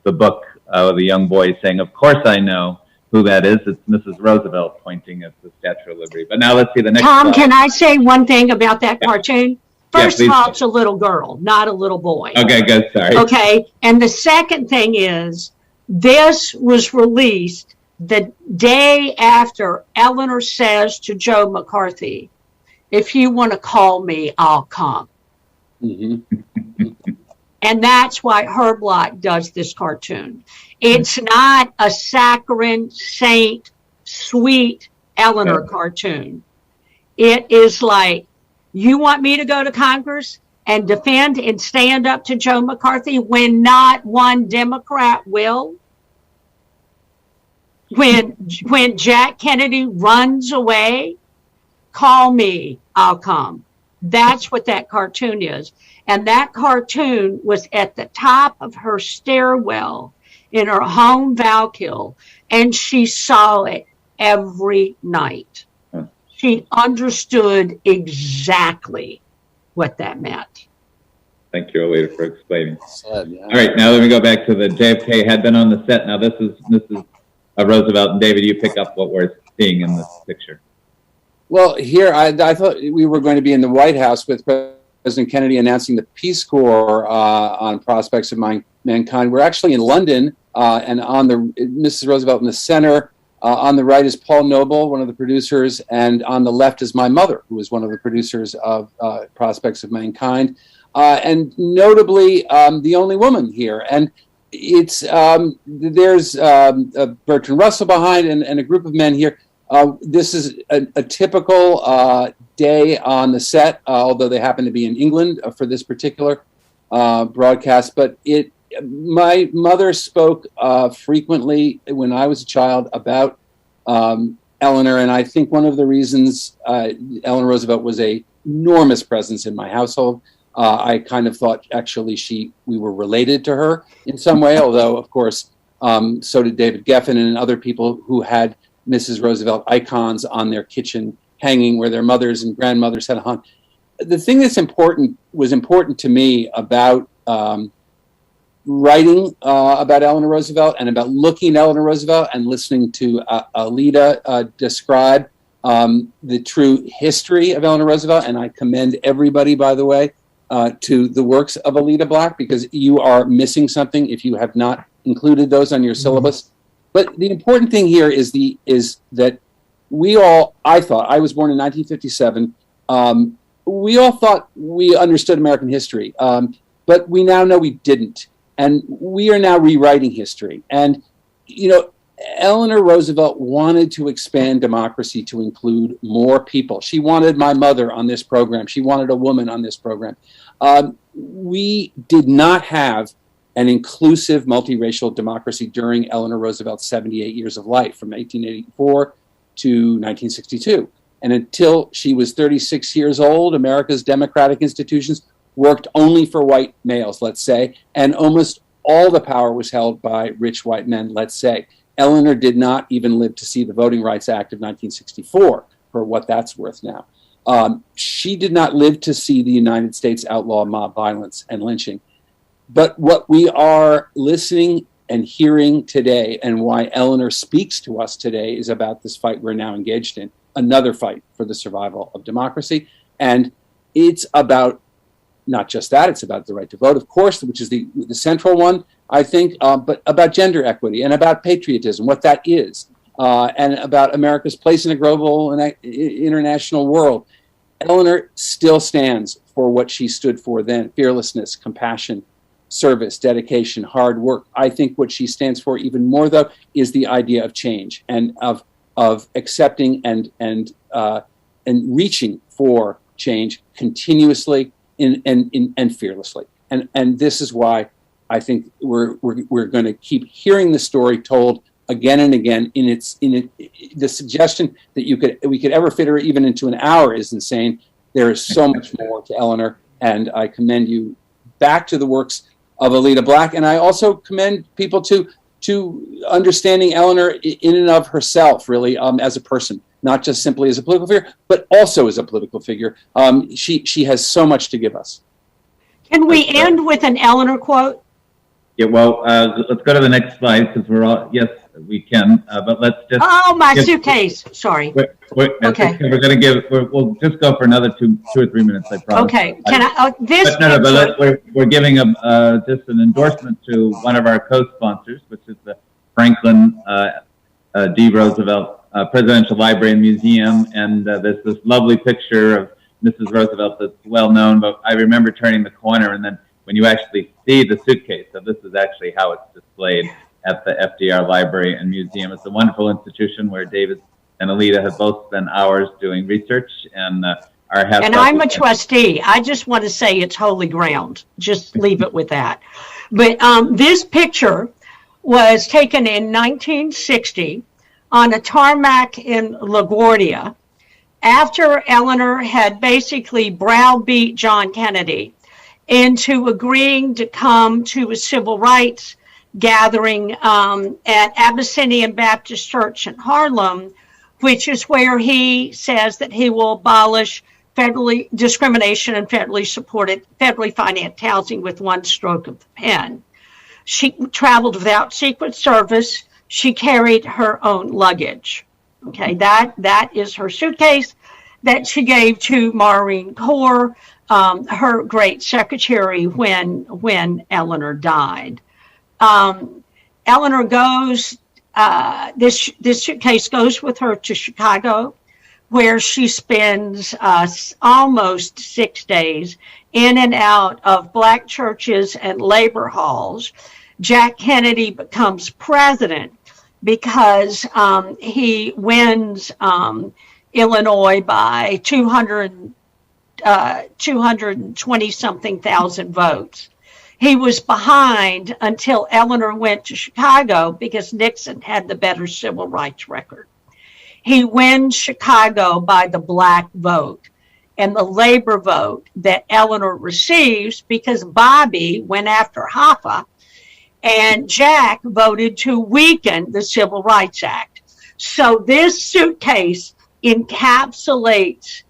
the book with a young boy saying, "Of course I know who that is. It's Mrs. Roosevelt," pointing at the Statue of Liberty. But now let's see the next Tom, slide. can I say one thing about that cartoon? First Yeah, of all, it's a little girl, not a little boy. Okay, good. Sorry. Okay. And the second thing is, this was released the day after Eleanor says to Joe McCarthy, "If you want to call me, I'll come." Mm-hmm. And that's why her block does this cartoon. It's not a saccharine, saint, sweet Eleanor cartoon. It is like, you want me to go to Congress and defend and stand up to Joe McCarthy when not one Democrat will? When Jack Kennedy runs away, call me, I'll come. That's what that cartoon is. And that cartoon was at the top of her stairwell in her home, Valkill, and she saw it every night. She understood exactly what that meant. Thank you, Allida, for explaining. Yeah. All right, now let me go back to the JFK had been on the set. Now this is Mrs. Roosevelt, and David, you pick up what we're seeing in this picture. Well, here, I thought we were going to be in the White House with President Kennedy announcing the Peace Corps on Prospects of Mankind. We're actually in London, and on Mrs. Roosevelt in the center. On the right is Paul Noble, one of the producers, and on the left is my mother, who was one of the producers of Prospects of Mankind, and notably the only woman here. And it's there's Bertrand Russell behind and a group of men here. This is a typical day on the set, although they happen to be in England for this particular broadcast. But my mother spoke frequently when I was a child about Eleanor, and I think one of the reasons Eleanor Roosevelt was an enormous presence in my household. I kind of thought actually we were related to her in some way, although of course so did David Geffen and other people who had Mrs. Roosevelt icons on their kitchen hanging where their mothers and grandmothers had hung. The thing that's was important to me about writing about Eleanor Roosevelt and about looking at Eleanor Roosevelt and listening to Allida describe the true history of Eleanor Roosevelt. And I commend everybody, by the way, to the works of Allida Black, because you are missing something if you have not included those on your syllabus. But the important thing here is that I thought, I was born in 1957, we all thought we understood American history, but we now know we didn't. And we are now rewriting history. And, you know, Eleanor Roosevelt wanted to expand democracy to include more people. She wanted my mother on this program. She wanted a woman on this program. We did not have an inclusive multiracial democracy during Eleanor Roosevelt's 78 years of life, from 1884 to 1962. And until she was 36 years old, America's democratic institutions worked only for white males, let's say, and almost all the power was held by rich white men, let's say. Eleanor did not even live to see the Voting Rights Act of 1964, for what that's worth now. She did not live to see the United States outlaw mob violence and lynching. But what we are listening and hearing today, and why Eleanor speaks to us today, is about this fight we're now engaged in, another fight for the survival of democracy. And it's about not just that, it's about the right to vote, of course, which is the central one, I think, but about gender equity and about patriotism, what that is, and about America's place in a global and international world. Eleanor still stands for what she stood for then: fearlessness, compassion, service, dedication, hard work. I think what she stands for even more, though, is the idea of change and of accepting and reaching for change continuously and fearlessly. And this is why I think we're going to keep hearing the story told again and again. The suggestion that we could ever fit her even into an hour is insane. There is so much more to Eleanor, and I commend you back to the works of Allida Black, and I also commend people to understanding Eleanor in and of herself, really, as a person, not just simply as a political figure, but also as a political figure. She has so much to give us. Can we end with an Eleanor quote? Yeah, well, let's go to the next slide, because we're all, yes, we can, but let's just. Oh, my suitcase. Sorry. Okay. We're going to we'll just go for another two or 3 minutes, I promise. Okay. Can I, this. But we're giving just an endorsement to one of our co-sponsors, which is the Franklin D. Roosevelt Presidential Library and Museum. And there's this lovely picture of Mrs. Roosevelt that's well known, but I remember turning the corner, and then when you actually see the suitcase, so this is actually how it's displayed at the FDR Library and Museum. It's a wonderful institution where David and Allida have both spent hours doing research, and our hats. And I'm a trustee. I just want to say it's holy ground. Just leave it with that. But this picture was taken in 1960 on a tarmac in LaGuardia, after Eleanor had basically browbeat John Kennedy into agreeing to come to a civil rights gathering at Abyssinian Baptist Church in Harlem, which is where he says that he will abolish federally discrimination and federally financed housing with one stroke of the pen. She traveled without Secret Service. She carried her own luggage. Okay, that is her suitcase that she gave to Maureen Corr, her great secretary, when Eleanor died. Eleanor goes, this suitcase goes with her to Chicago, where she spends almost 6 days in and out of black churches and labor halls. Jack Kennedy becomes president because he wins Illinois by 220-something thousand votes. He was behind until Eleanor went to Chicago because Nixon had the better civil rights record. He wins Chicago by the black vote and the labor vote that Eleanor receives because Bobby went after Hoffa and Jack voted to weaken the Civil Rights Act. So this suitcase encapsulates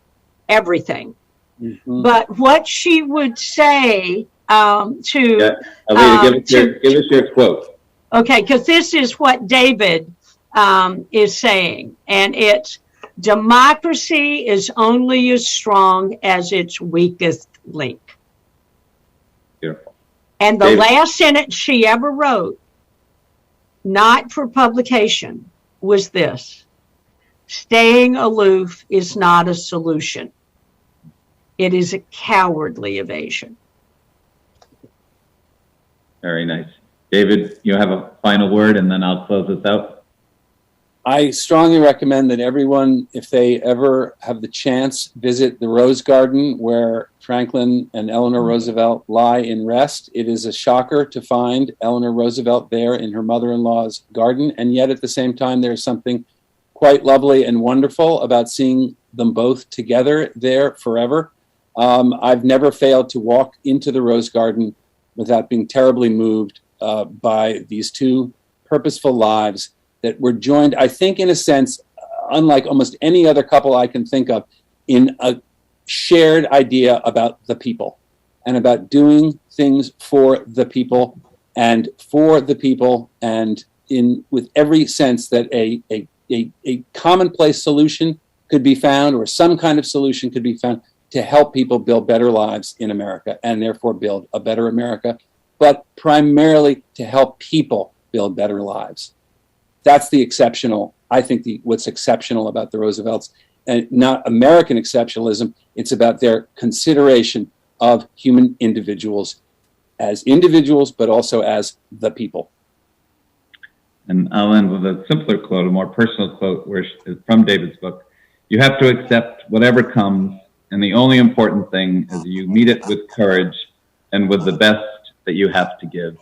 everything. Mm-hmm. But what she would say Allida, give us your quote. Okay, because this is what David is saying, and it's democracy is only as strong as its weakest link. Beautiful. And the last sentence she ever wrote, not for publication, was this: staying aloof is not a solution. It is a cowardly evasion. Very nice. David, you have a final word, and then I'll close this out. I strongly recommend that everyone, if they ever have the chance, visit the Rose Garden where Franklin and Eleanor Roosevelt lie in rest. It is a shocker to find Eleanor Roosevelt there in her mother-in-law's garden, and yet at the same time there's something quite lovely and wonderful about seeing them both together there forever. I've never failed to walk into the Rose Garden without being terribly moved by these two purposeful lives that were joined, I think, in a sense, unlike almost any other couple I can think of, in a shared idea about the people and about doing things for the people and with every sense that a commonplace solution could be found, or some kind of solution could be found to help people build better lives in America and therefore build a better America, but primarily to help people build better lives. That's the exceptional, I think, what's exceptional about the Roosevelts, and not American exceptionalism. It's about their consideration of human individuals, but also as the people. And I'll end with a simpler quote, a more personal quote, from David's book. You have to accept whatever comes, and the only important thing is you meet it with courage and with the best that you have to give.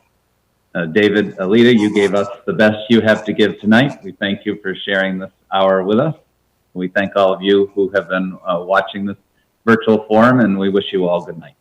David, Allida, you gave us the best you have to give tonight. We thank you for sharing this hour with us. We thank all of you who have been watching this virtual forum, and we wish you all good night.